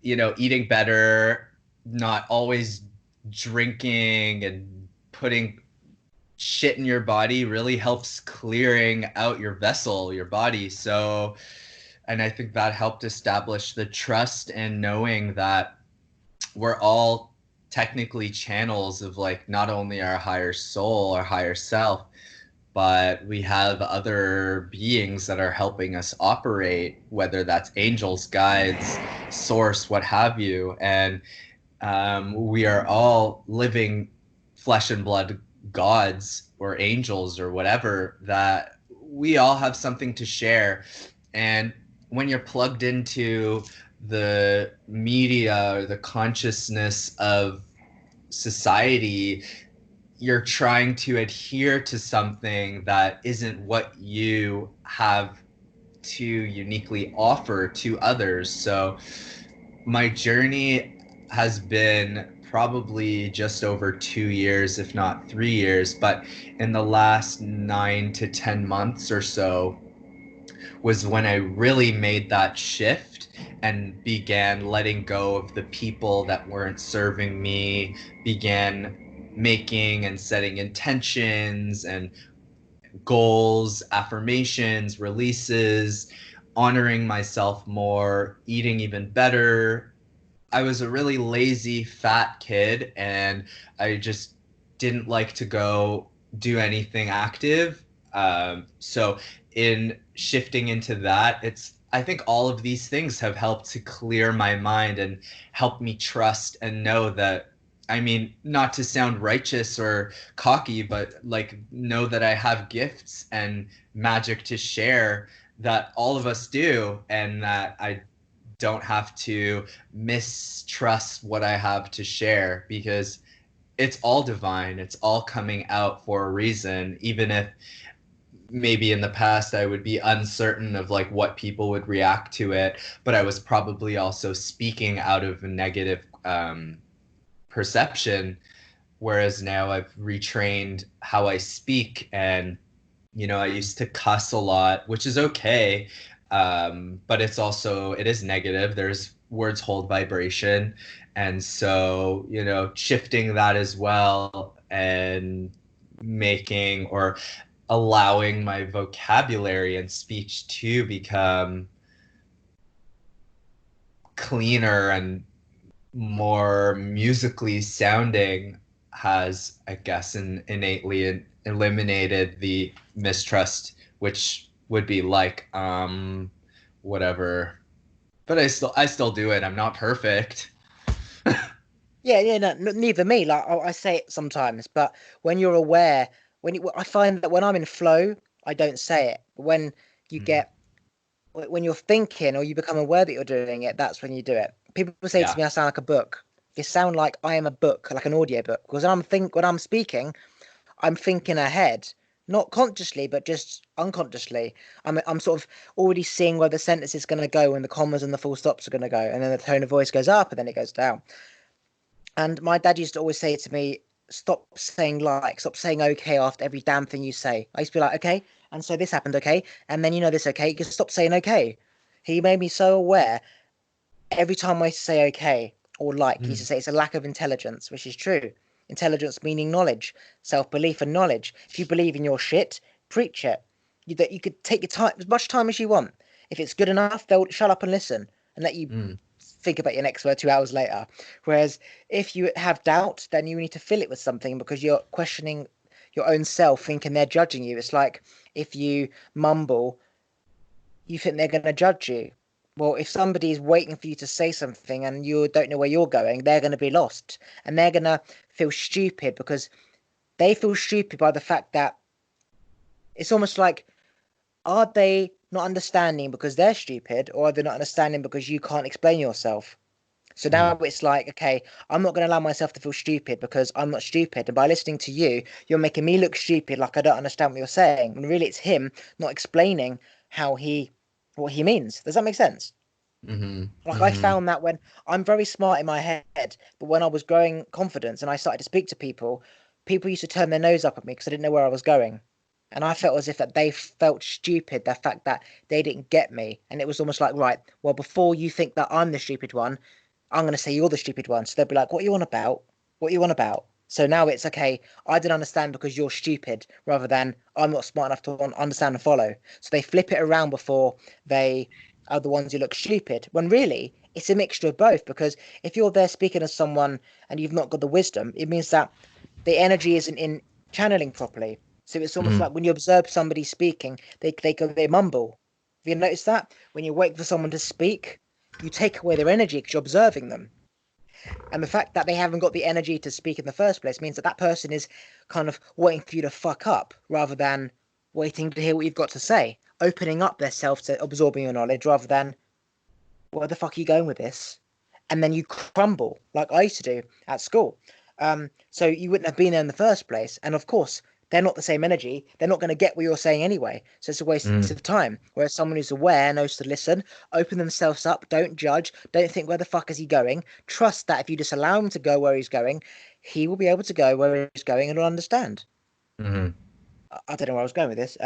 eating better, not always drinking and putting shit in your body really helps clearing out your vessel, your body. So, and I think that helped establish the trust and knowing that we're all technically channels of like not only our higher soul, our higher self, but we have other beings that are helping us operate, whether that's angels, guides, source, what have you. And we are all living flesh and blood gods or angels or whatever, that we all have something to share. And when you're plugged into the media or the consciousness of society, you're trying to adhere to something that isn't what you have to uniquely offer to others. So my journey has been probably just over 2 years, if not 3 years, but in the last 9 to 10 months or so was when I really made that shift and began letting go of the people that weren't serving me, began making and setting intentions and goals, affirmations, releases, honoring myself more, eating even better. I was a really lazy, fat kid, and I just didn't like to go do anything active. So, in shifting into that, I think all of these things have helped to clear my mind and help me trust and know that, I mean, not to sound righteous or cocky, but like know that I have gifts and magic to share that all of us do, and that I don't have to mistrust what I have to share because it's all divine. It's all coming out for a reason, even if maybe in the past I would be uncertain of like what people would react to it, but I was probably also speaking out of a negative perception. Whereas now I've retrained how I speak, and I used to cuss a lot, which is okay. But it is negative. There's words hold vibration. And so, shifting that as well and making or allowing my vocabulary and speech to become cleaner and more musically sounding has, I guess, innately eliminated the mistrust, which would be like, whatever. But I still do it. I'm not perfect. Yeah, no, neither me. Like I say it sometimes, but when you're aware, I find that when I'm in flow, I don't say it. When you Mm. get when you're thinking or you become aware that you're doing it, that's when you do it. People say to Yeah. me, I sound like a book. You sound like I am a book, like an audio book. Because when I'm speaking, I'm thinking ahead, not consciously, but just unconsciously. I'm sort of already seeing where the sentence is going to go, when the commas and the full stops are going to go, and then the tone of voice goes up and then it goes down. And my dad used to always say to me, stop saying okay after every damn thing you say. I used to be like, okay, and so this happened, okay, and then you know this, okay, just stop saying okay. He made me so aware every time I say okay or like, he used to Mm. say it's a lack of intelligence, which is true. Intelligence meaning knowledge, self-belief and knowledge. If you believe in your shit, preach it. That you could take your time, as much time as you want. If it's good enough, they'll shut up and listen and let you Mm. think about your next word 2 hours later. Whereas if you have doubt, then you need to fill it with something because you're questioning your own self, thinking they're judging you. It's like if you mumble, you think they're going to judge you. Well, if somebody is waiting for you to say something and you don't know where you're going, they're going to be lost and they're going to feel stupid because they feel stupid by the fact that it's almost like, are they not understanding because they're stupid, or are they not understanding because you can't explain yourself? So Mm. now it's like, okay, I'm not going to allow myself to feel stupid because I'm not stupid. And by listening to you, you're making me look stupid, like I don't understand what you're saying. And really, it's him not explaining what he means. Does that make sense? Mm-hmm. Like I Mm-hmm. found that when I'm very smart in my head, but when I was growing confidence and I started to speak to people, people used to turn their nose up at me because I didn't know where I was going. And I felt as if that they felt stupid, the fact that they didn't get me. And it was almost like, right, well, before you think that I'm the stupid one, I'm going to say you're the stupid one. So they'll be like, what are you on about? What are you on about? So now it's okay, I didn't understand because you're stupid, rather than I'm not smart enough to understand and follow. So they flip it around before they are the ones who look stupid. When really, it's a mixture of both. Because if you're there speaking to someone and you've not got the wisdom, it means that the energy isn't in channeling properly. So it's almost Mm-hmm. like when you observe somebody speaking, they mumble. Have you noticed that? When you wait for someone to speak, you take away their energy because you're observing them. And the fact that they haven't got the energy to speak in the first place means that that person is kind of waiting for you to fuck up rather than waiting to hear what you've got to say, opening up their self to absorbing your knowledge rather than, where the fuck are you going with this? And then you crumble like I used to do at school. So you wouldn't have been there in the first place. And of course, they're not the same energy. They're not going to get what you're saying anyway. So it's a waste Mm. of time. Whereas someone who's aware knows to listen, open themselves up, don't judge, don't think where the fuck is he going. Trust that if you just allow him to go where he's going, he will be able to go where he's going and will understand. Mm-hmm. I don't know where I was going with this.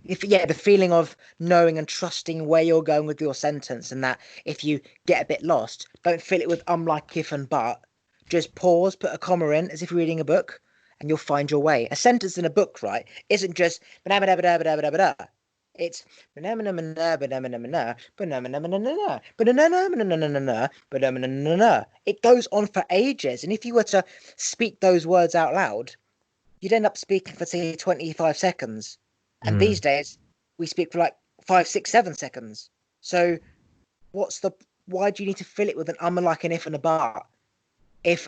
If yeah, the feeling of knowing and trusting where you're going with your sentence, and that if you get a bit lost, don't fill it with like, if, and but. Just pause, put a comma in as if you're reading a book, and you'll find your way. A sentence in a book, right, isn't just it's it goes on for ages. And if you were to speak those words out loud, you'd end up speaking for say 25 seconds. And these Mm-hmm. days we speak for like 5, 6, 7 seconds. So what's the why do you need to fill it with an like, an if, and a but? If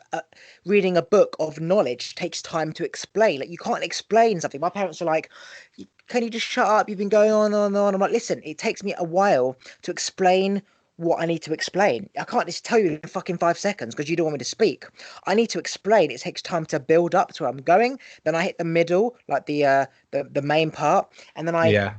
reading a book of knowledge takes time to explain, like you can't explain something. My parents are like, can you just shut up? You've been going on and on. I'm like, listen, it takes me a while to explain what I need to explain. I can't just tell you in fucking 5 seconds because you don't want me to speak. I need to explain. It takes time to build up to where I'm going. Then I hit the middle, like the main part, and then Yeah.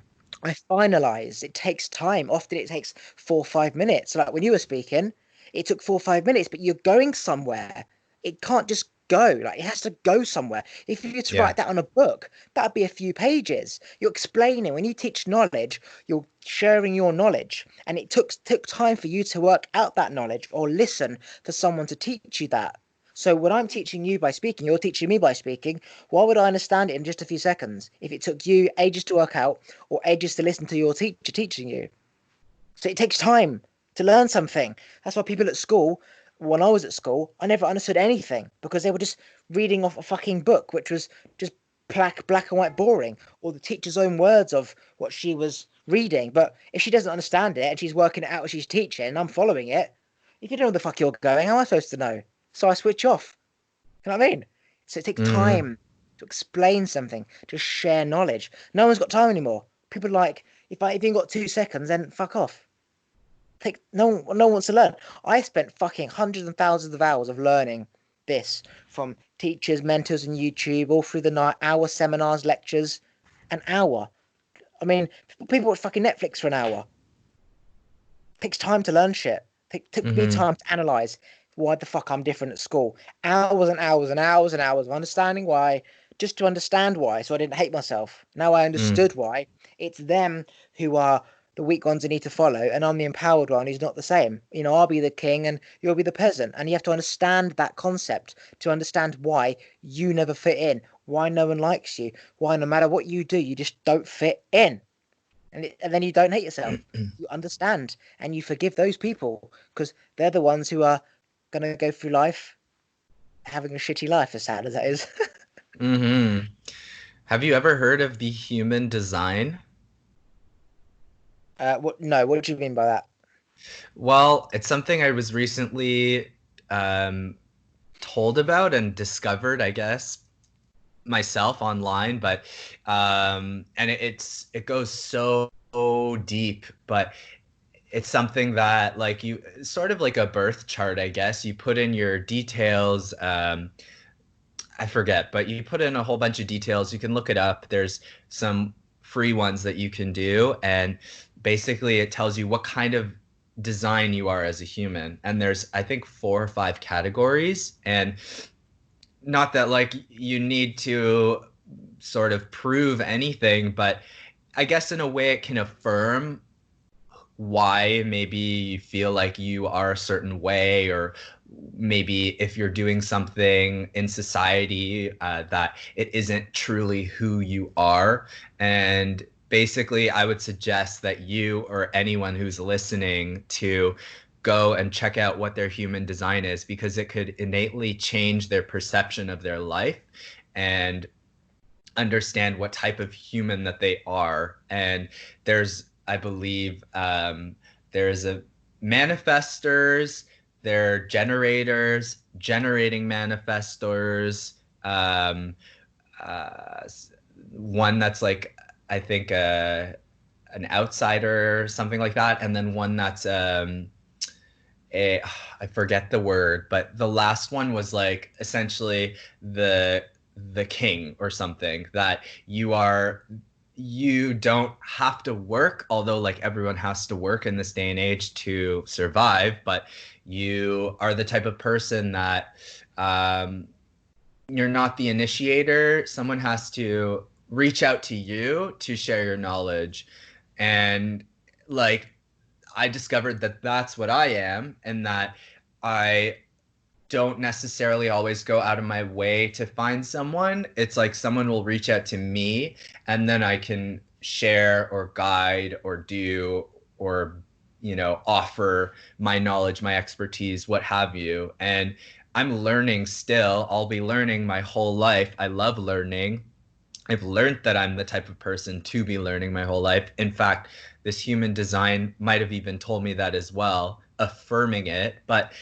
I finalize. It takes time. Often it takes 4 or 5 minutes. Like when you were speaking, it took 4 or 5 minutes, but you're going somewhere. It can't just go. Like it has to go somewhere. If you were to Yeah. write that on a book, that'd be a few pages. You're explaining. When you teach knowledge, you're sharing your knowledge. And it took time for you to work out that knowledge or listen for someone to teach you that. So when I'm teaching you by speaking, you're teaching me by speaking. Why would I understand it in just a few seconds if it took you ages to work out or ages to listen to your teacher teaching you? So it takes time to learn something. That's why people at school, when I was at school, I never understood anything because they were just reading off a fucking book, which was just black and white boring, or the teacher's own words of what she was reading. But if she doesn't understand it and she's working it out as she's teaching and I'm following it, If you don't know where the fuck you're going, how am I supposed to know? So I switch off. You know what I mean? So it takes Mm-hmm. time to explain something, to share knowledge. No one's got time anymore. People are like, if you got 2 seconds, then fuck off. No one wants to learn. I spent fucking hundreds and thousands of hours of learning this from teachers, mentors, and YouTube all through the night. Hour seminars, lectures, an hour. I mean, people watch fucking Netflix for an hour. Takes time to learn shit. Took me Mm-hmm. time to analyze why the fuck I'm different at school. Hours and hours and hours and hours of understanding why, just to understand why, so I didn't hate myself. Now I Mm. understood why. It's them who are the weak ones I need to follow, and I'm the empowered one who's not the same. You know, I'll be the king and you'll be the peasant. And you have to understand that concept to understand why you never fit in, why no one likes you, why no matter what you do, you just don't fit in. And then you don't hate yourself. You understand and you forgive those people because they're the ones who are going to go through life having a shitty life, as sad as that is. Mm-hmm. Have you ever heard of the human design? What? No, what do you mean by that? Well, it's something I was recently um, told about and discovered, I guess, myself online. But and it goes so deep, but it's something that like you sort of like a birth chart, I guess. You put in your details. I forget, but you put in a whole bunch of details. You can look it up. There's some free ones that you can do, and basically it tells you what kind of design you are as a human. And there's I think 4 or 5 categories, and not that like you need to sort of prove anything, but I guess in a way it can affirm why maybe you feel like you are a certain way, or maybe if you're doing something in society that it isn't truly who you are. And basically I would suggest that you or anyone who's listening to go and check out what their human design is, because it could innately change their perception of their life and understand what type of human that they are. And there's, I believe, there's a manifestors, they're generators, generating manifestors, um, uh, one that's like, I think, an outsider or something like that, and then one that's a, I forget the word, but the last one was like essentially the king or something, that you don't have to work, although like everyone has to work in this day and age to survive, but you are the type of person that um, you're not the initiator. Someone has to reach out to you to share your knowledge. And like I discovered that that's what I am, and that I don't necessarily always go out of my way to find someone. It's like someone will reach out to me, and then I can share or guide or do or, offer my knowledge, my expertise, what have you. And I'm learning still. I'll be learning my whole life. I love learning. I've learned that I'm the type of person to be learning my whole life. In fact, this human design might have even told me that as well, affirming it. But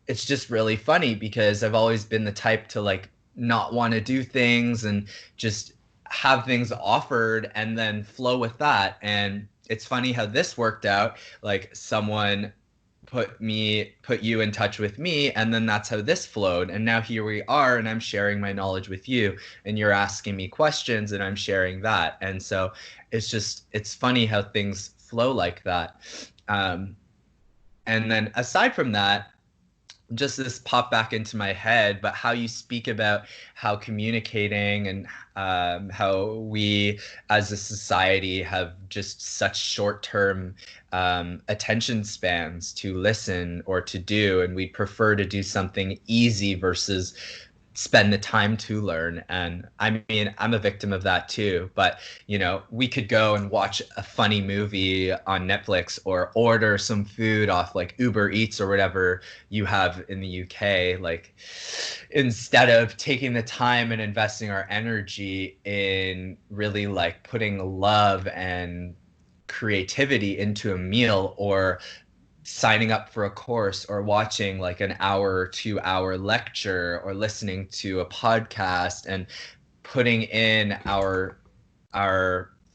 it's just really funny because I've always been the type to like not want to do things and just have things offered and then flow with that. And it's funny how this worked out. Like someone put you in touch with me, and then that's how this flowed, and now here we are, and I'm sharing my knowledge with you, and you're asking me questions and I'm sharing that. And so it's funny how things flow like that. um, and then aside from that, just this popped back into my head, but how you speak about how communicating and how we as a society have just such short-term attention spans to listen or to do, and we prefer to do something easy versus spend the time to learn. And I mean, I'm a victim of that too. But, we could go and watch a funny movie on Netflix or order some food off like Uber Eats or whatever you have in the UK. Like, instead of taking the time and investing our energy in really like putting love and creativity into a meal, or signing up for a course or watching like an hour, 2 hour lecture or listening to a podcast and putting in our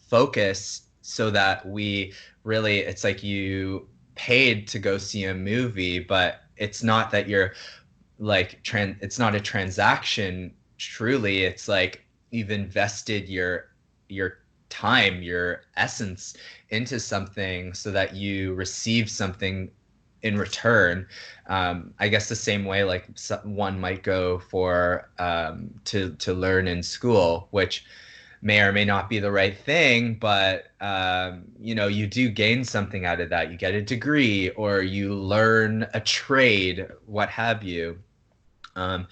focus so that we really, it's like you paid to go see a movie, but it's not that you're like it's not a transaction truly. It's like you've invested your time, your essence into something so that you receive something in return. I guess the same way like one might go for to learn in school, which may or may not be the right thing, but you know, you do gain something out of that. You get a degree or you learn a trade, what have you. Um,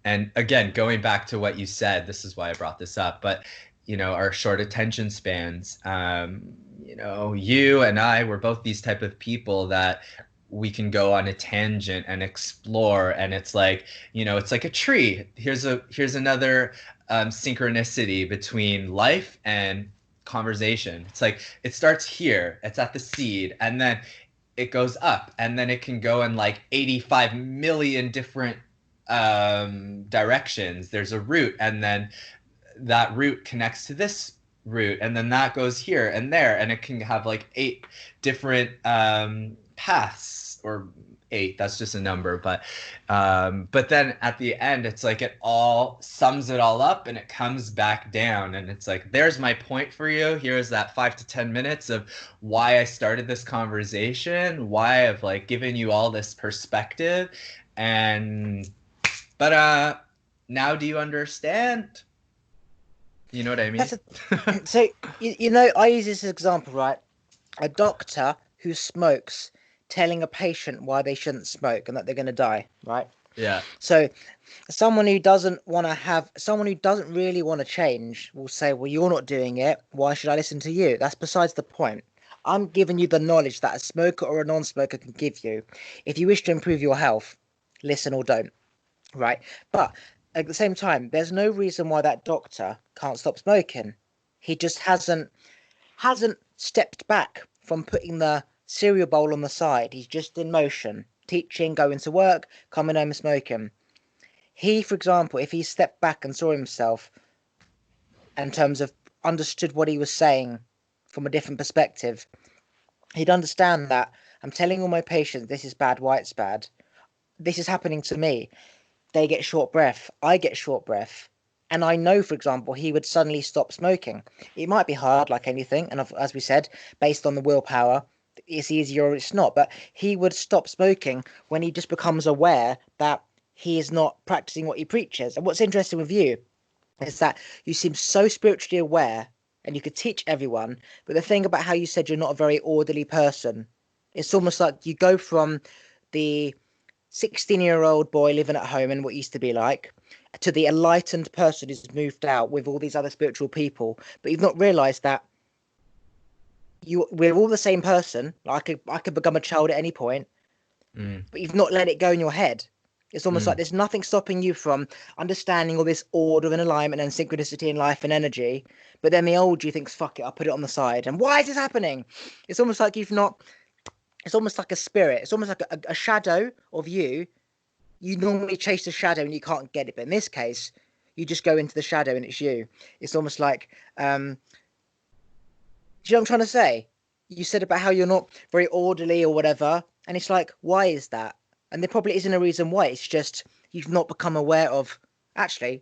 and again, going back to what you said, this is why I brought this up, but you know, our short attention spans, you know, you and I were both these type of people that we can go on a tangent and explore. And it's like, you know, it's like a tree. Here's another synchronicity between life and conversation. It's like it starts here, it's at the seed, and then it goes up, and then it can go in like 85 million different directions. There's a root, and then that root connects to this root, and then that goes here and there, and it can have like 8 different paths, or 8, that's just a number, but then at the end it's like it all sums it all up and it comes back down, and it's like, there's my point for you. Here's that 5 to 10 minutes of why I started this conversation, why I've like given you all this perspective, and but now do you understand? You know what I mean? So you know, I use this example, right? A doctor who smokes telling a patient why they shouldn't smoke and that they're going to die, right? Yeah. So someone who doesn't really want to change will say, well, you're not doing it, why should I listen to you? That's besides the point. I'm giving you the knowledge that a smoker or a non-smoker can give you. If you wish to improve your health, listen or don't, right? But at the same time, there's no reason why that doctor can't stop smoking. He just hasn't stepped back from putting the cereal bowl on the side. He's just in motion, teaching, going to work, coming home and smoking. He, for example, if he stepped back and saw himself in terms of understood what he was saying from a different perspective, he'd understand that I'm telling all my patients this is bad, why it's bad. This is happening to me. They get short breath. I get short breath. And I know, for example, he would suddenly stop smoking. It might be hard, like anything. And as we said, based on the willpower, it's easier or it's not. But he would stop smoking when he just becomes aware that he is not practicing what he preaches. And what's interesting with you is that you seem so spiritually aware and you could teach everyone. But the thing about how you said you're not a very orderly person, it's almost like you go from the 16-year-old boy living at home and what used to be like to the enlightened person who's moved out with all these other spiritual people, but you've not realized that we're all the same person. I could become a child at any point, but you've not let it go in your head. It's almost like there's nothing stopping you from understanding all this order and alignment and synchronicity in life and energy, but then the old you thinks, fuck it, I'll put it on the side, and why is this happening? It's almost like you've not. It's almost like a spirit. It's almost like a shadow of you. You normally chase the shadow and you can't get it. But in this case, you just go into the shadow and it's you. It's almost like, do you know what I'm trying to say? You said about how you're not very orderly or whatever. And it's like, why is that? And there probably isn't a reason why. It's just you've not become aware of, actually,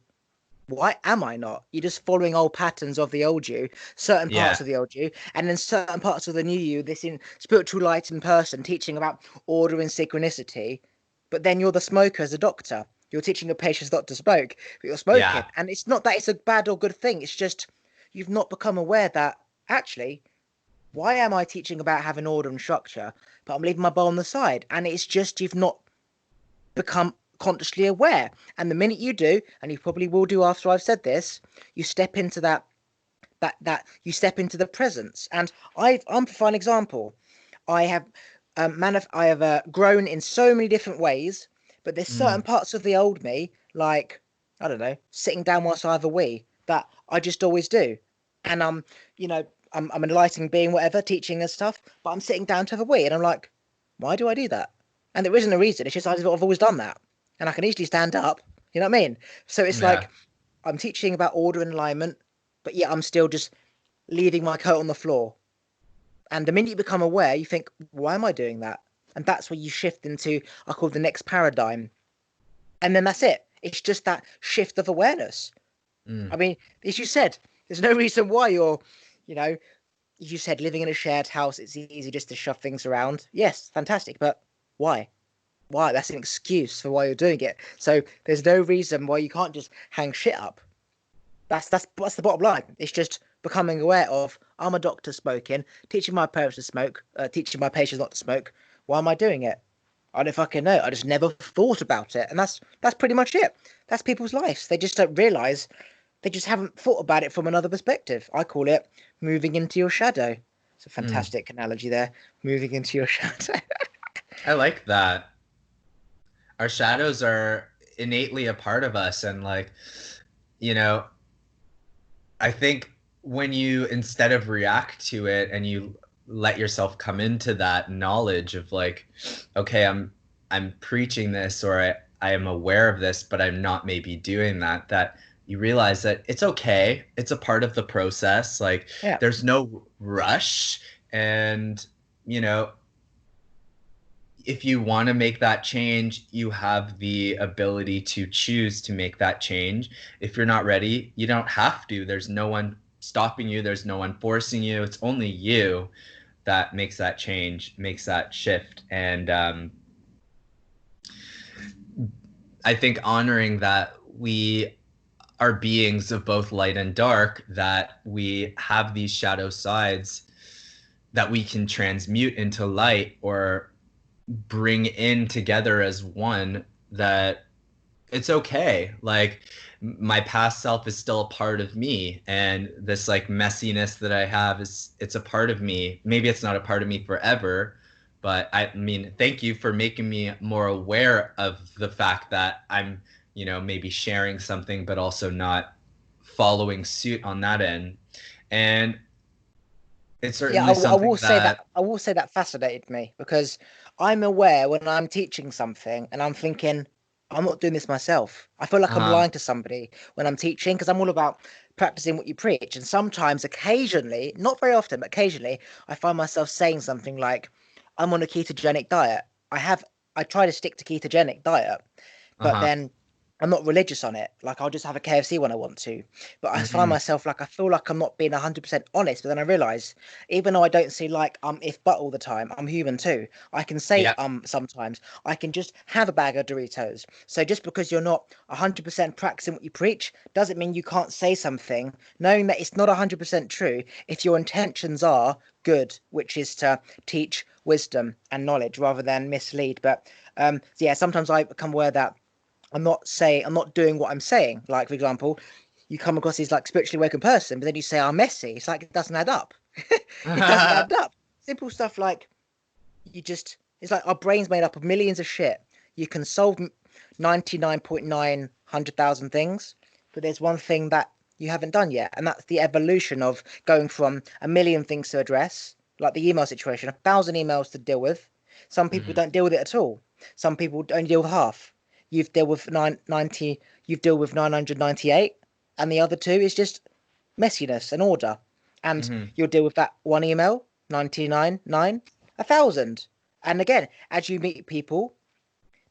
why am I not? You're just following old patterns of the old you, certain parts of the old you, and then certain parts of the new you, this in spiritual light in person, teaching about order and synchronicity. But then you're the smoker as a doctor. You're teaching your patients not to smoke, but you're smoking. Yeah. And it's not that it's a bad or good thing. It's just you've not become aware that, actually, why am I teaching about having order and structure, but I'm leaving my bowl on the side? And it's just you've not become consciously aware. And the minute you do, and you probably will do after I've said this, you step into that you step into the presence. And I'm a fine example. I have grown in so many different ways, but there's certain parts of the old me, like, I don't know, sitting down whilst I have a wee, that I just always do. And I'm an enlightening being, whatever, teaching and stuff, but I'm sitting down to have a wee, and I'm like, Why do I do that? And there isn't a reason. It's just I've always done that, and I can easily stand up. You know what I mean? So it's Yeah. like I'm teaching about order and alignment, but yet I'm still just leaving my coat on the floor. And the minute you become aware, you think, why am I doing that? And that's where you shift into, I call the next paradigm. And then that's it. It's just that shift of awareness. Mm. I mean, as you said, there's no reason why you're, you know, as you said, living in a shared house, it's easy just to shove things around. Yes, fantastic. But why? Why? That's an excuse for why you're doing it. So there's no reason why you can't just hang shit up. That's the bottom line. It's just becoming aware of I'm a doctor smoking, teaching my parents to smoke, teaching my patients not to smoke. Why am I doing it? I don't fucking know. I just never thought about it, and that's pretty much it. That's people's lives. They just don't realize. They just haven't thought about it from another perspective. I call it moving into your shadow. It's a Mm. fantastic analogy there. Moving into your shadow. I like that. Our shadows are innately a part of us, and like, you know, I think when you, instead of react to it and you let yourself come into that knowledge of like, okay, I'm preaching this, or I am aware of this, but I'm not maybe doing that, that you realize that it's okay. It's a part of the process. Like, Yeah. there's no rush. And, you know, if you want to make that change, you have the ability to choose to make that change. If you're not ready, you don't have to. There's no one stopping you, there's no one forcing you. It's only you that makes that change, makes that shift. And I think honoring that we are beings of both light and dark, that we have these shadow sides that we can transmute into light or bring in together as one, that it's okay. Like, my past self is still a part of me, and this like messiness that I have is, it's a part of me. Maybe it's not a part of me forever, but I mean, thank you for making me more aware of the fact that I'm, you know, maybe sharing something but also not following suit on that end. And it's Yeah, certainly I something will say that that I will say that fascinated me because I'm aware when I'm teaching something and I'm thinking I'm not doing this myself. I feel like I'm uh lying to somebody when I'm teaching because I'm all about practicing what you preach. And sometimes, occasionally, not very often, but occasionally, I find myself saying something like, "I'm on a ketogenic diet." I try to stick to ketogenic diet, but uh-huh. then I'm not religious on it. Like I'll just have a KFC when I want to. But I find Mm-hmm. myself like I feel like I'm not being 100% honest. But then I realise, even though I don't see like if but all the time, I'm human too. I can say Yeah. sometimes. I can just have a bag of Doritos. So just because you're not 100% practicing what you preach doesn't mean you can't say something, knowing that it's not 100% true if your intentions are good, which is to teach wisdom and knowledge rather than mislead. But so yeah, sometimes I become aware that I'm not doing what I'm saying. Like for example, you come across this like spiritually awakened person, but then you say I'm messy. It's like it doesn't add up. It doesn't add up. Simple stuff like it's like our brain's made up of millions of shit. You can solve 99.9 hundred thousand things, but there's one thing that you haven't done yet, and that's the evolution of going from a million things to address, like the email situation, 1,000 emails to deal with. Some people Mhm. don't deal with it at all. Some people only deal with half. You've dealt with 90. You've dealt with 998, and the other two is just messiness and order. And Mhm. you'll deal with that one email, 99, 9, 1,000. And again, as you meet people,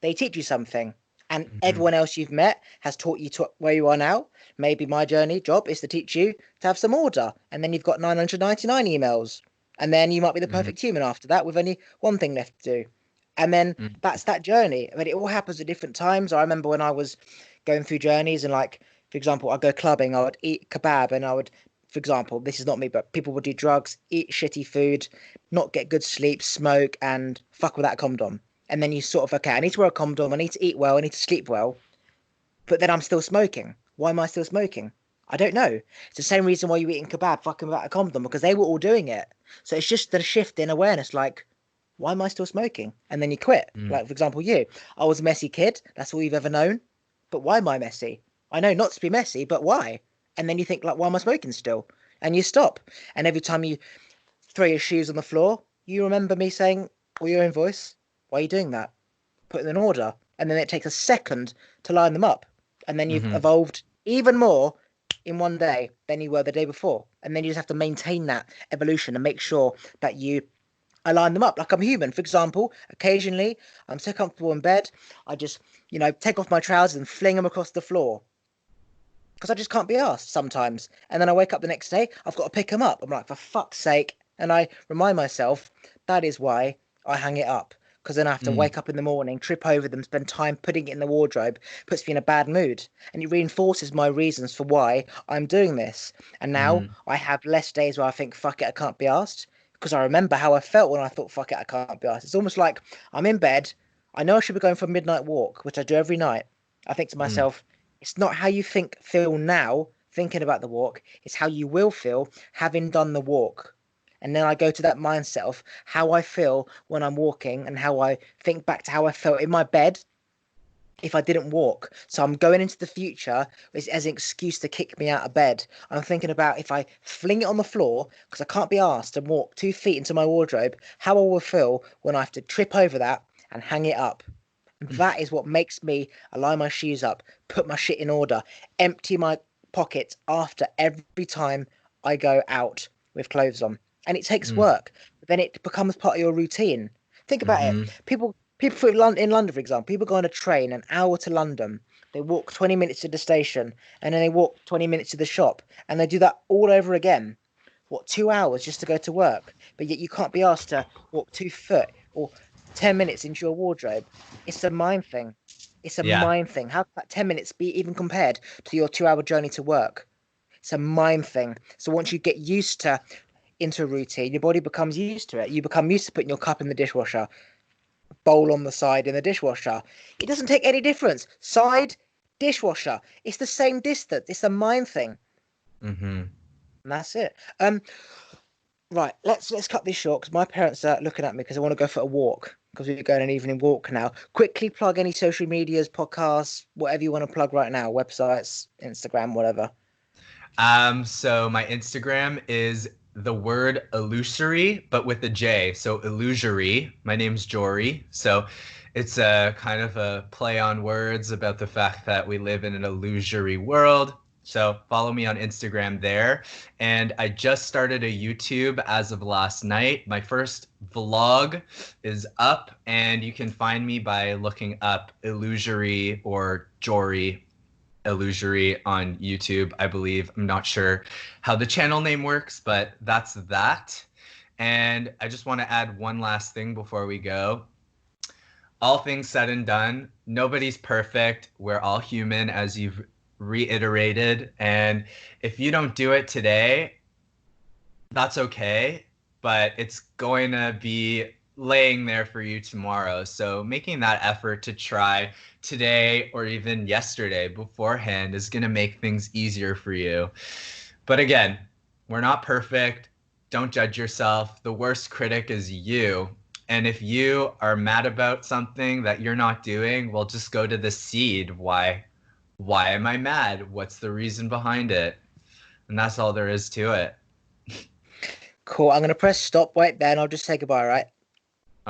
they teach you something. And Mhm. everyone else you've met has taught you to where you are now. Maybe my job is to teach you to have some order. And then you've got 999 emails. And then you might be the Mhm. perfect human after that with only one thing left to do. And then Mhm. that's that journey. I mean, it all happens at different times. I remember when I was going through journeys and, like, for example, I'd go clubbing, I would eat kebab, and I would, for example, this is not me, but people would do drugs, eat shitty food, not get good sleep, smoke, and fuck with that condom. And then you sort of, okay, I need to wear a condom, I need to eat well, I need to sleep well, but then I'm still smoking. Why am I still smoking? I don't know. It's the same reason why you eating kebab fucking without a condom, because they were all doing it. So it's just the shift in awareness, like, why am I still smoking? And then you quit. Mhm. Like, for example, I was a messy kid, that's all you've ever known. But why am I messy? I know not to be messy, but why? And then you think, like, why am I smoking still? And you stop. And every time you throw your shoes on the floor, you remember me saying, or your own voice, Why are you doing that? Put them in order. And then it takes a second to line them up. And then you've Mm-hmm. evolved even more in one day than you were the day before. And then you just have to maintain that evolution and make sure that you align them up. Like I'm human, for example, occasionally I'm so comfortable in bed, I just, take off my trousers and fling them across the floor because I just can't be asked sometimes. And then I wake up the next day, I've got to pick them up. I'm like, for fuck's sake. And I remind myself that is why I hang it up. Because then I have to Mm, wake up in the morning, trip over them, spend time putting it in the wardrobe, puts me in a bad mood. And it reinforces my reasons for why I'm doing this. And now mm, I have less days where I think, fuck it, I can't be asked. Because I remember how I felt when I thought, fuck it, I can't be asked. It's almost like I'm in bed. I know I should be going for a midnight walk, which I do every night. I think to mm, myself, it's not how you feel now, thinking about the walk. It's how you will feel having done the walk. And then I go to that mindset of how I feel when I'm walking and how I think back to how I felt in my bed if I didn't walk. So I'm going into the future as an excuse to kick me out of bed. I'm thinking about if I fling it on the floor because I can't be asked and walk 2 feet into my wardrobe, how I will feel when I have to trip over that and hang it up. That is what makes me align my shoes up, put my shit in order, empty my pockets after every time I go out with clothes on. And it takes mm, work, but then it becomes part of your routine. Think about it. mm-hmm. People in London, for example, people go on a train an hour to London. They walk 20 minutes to the station and then they walk 20 minutes to the shop and they do that all over again. What, 2 hours just to go to work? But yet you can't be asked to walk 2 foot or 10 minutes into your wardrobe. It's a mind thing. It's a Yeah. mind thing. How can that 10 minutes be even compared to your 2 hour journey to work? It's a mind thing. So once you get used to into a routine, your body becomes used to it. You become used to putting your cup in the dishwasher, bowl on the side in the dishwasher. It doesn't take any difference. Side, dishwasher. It's the same distance. It's a mind thing. Mm-hmm. And that's it. Right, let's cut this short because my parents are looking at me because I want to go for a walk because we're going an evening walk now. Quickly plug any social medias, podcasts, whatever you want to plug right now, websites, Instagram, whatever. So my Instagram is the word illusory, but with a J. So illusory. My name's Jory. So it's a kind of a play on words about the fact that we live in an illusory world. So follow me on Instagram there. And I just started a YouTube as of last night. My first vlog is up, and you can find me by looking up illusory or Jory Illusory on YouTube, I believe. I'm not sure how the channel name works, but that's that. And I just want to add one last thing before we go. All things said and done, nobody's perfect. We're all human, as you've reiterated. And if you don't do it today, that's okay, but it's going to be laying there for you tomorrow. So making that effort to try today or even yesterday beforehand is going to make things easier for you. But again, we're not perfect. Don't judge yourself. The worst critic is you. And if you are mad about something that you're not doing, well, just go to the seed. Why am I mad? What's the reason behind it? And that's all there is to it. Cool. I'm going to press stop right there and I'll just say goodbye, right?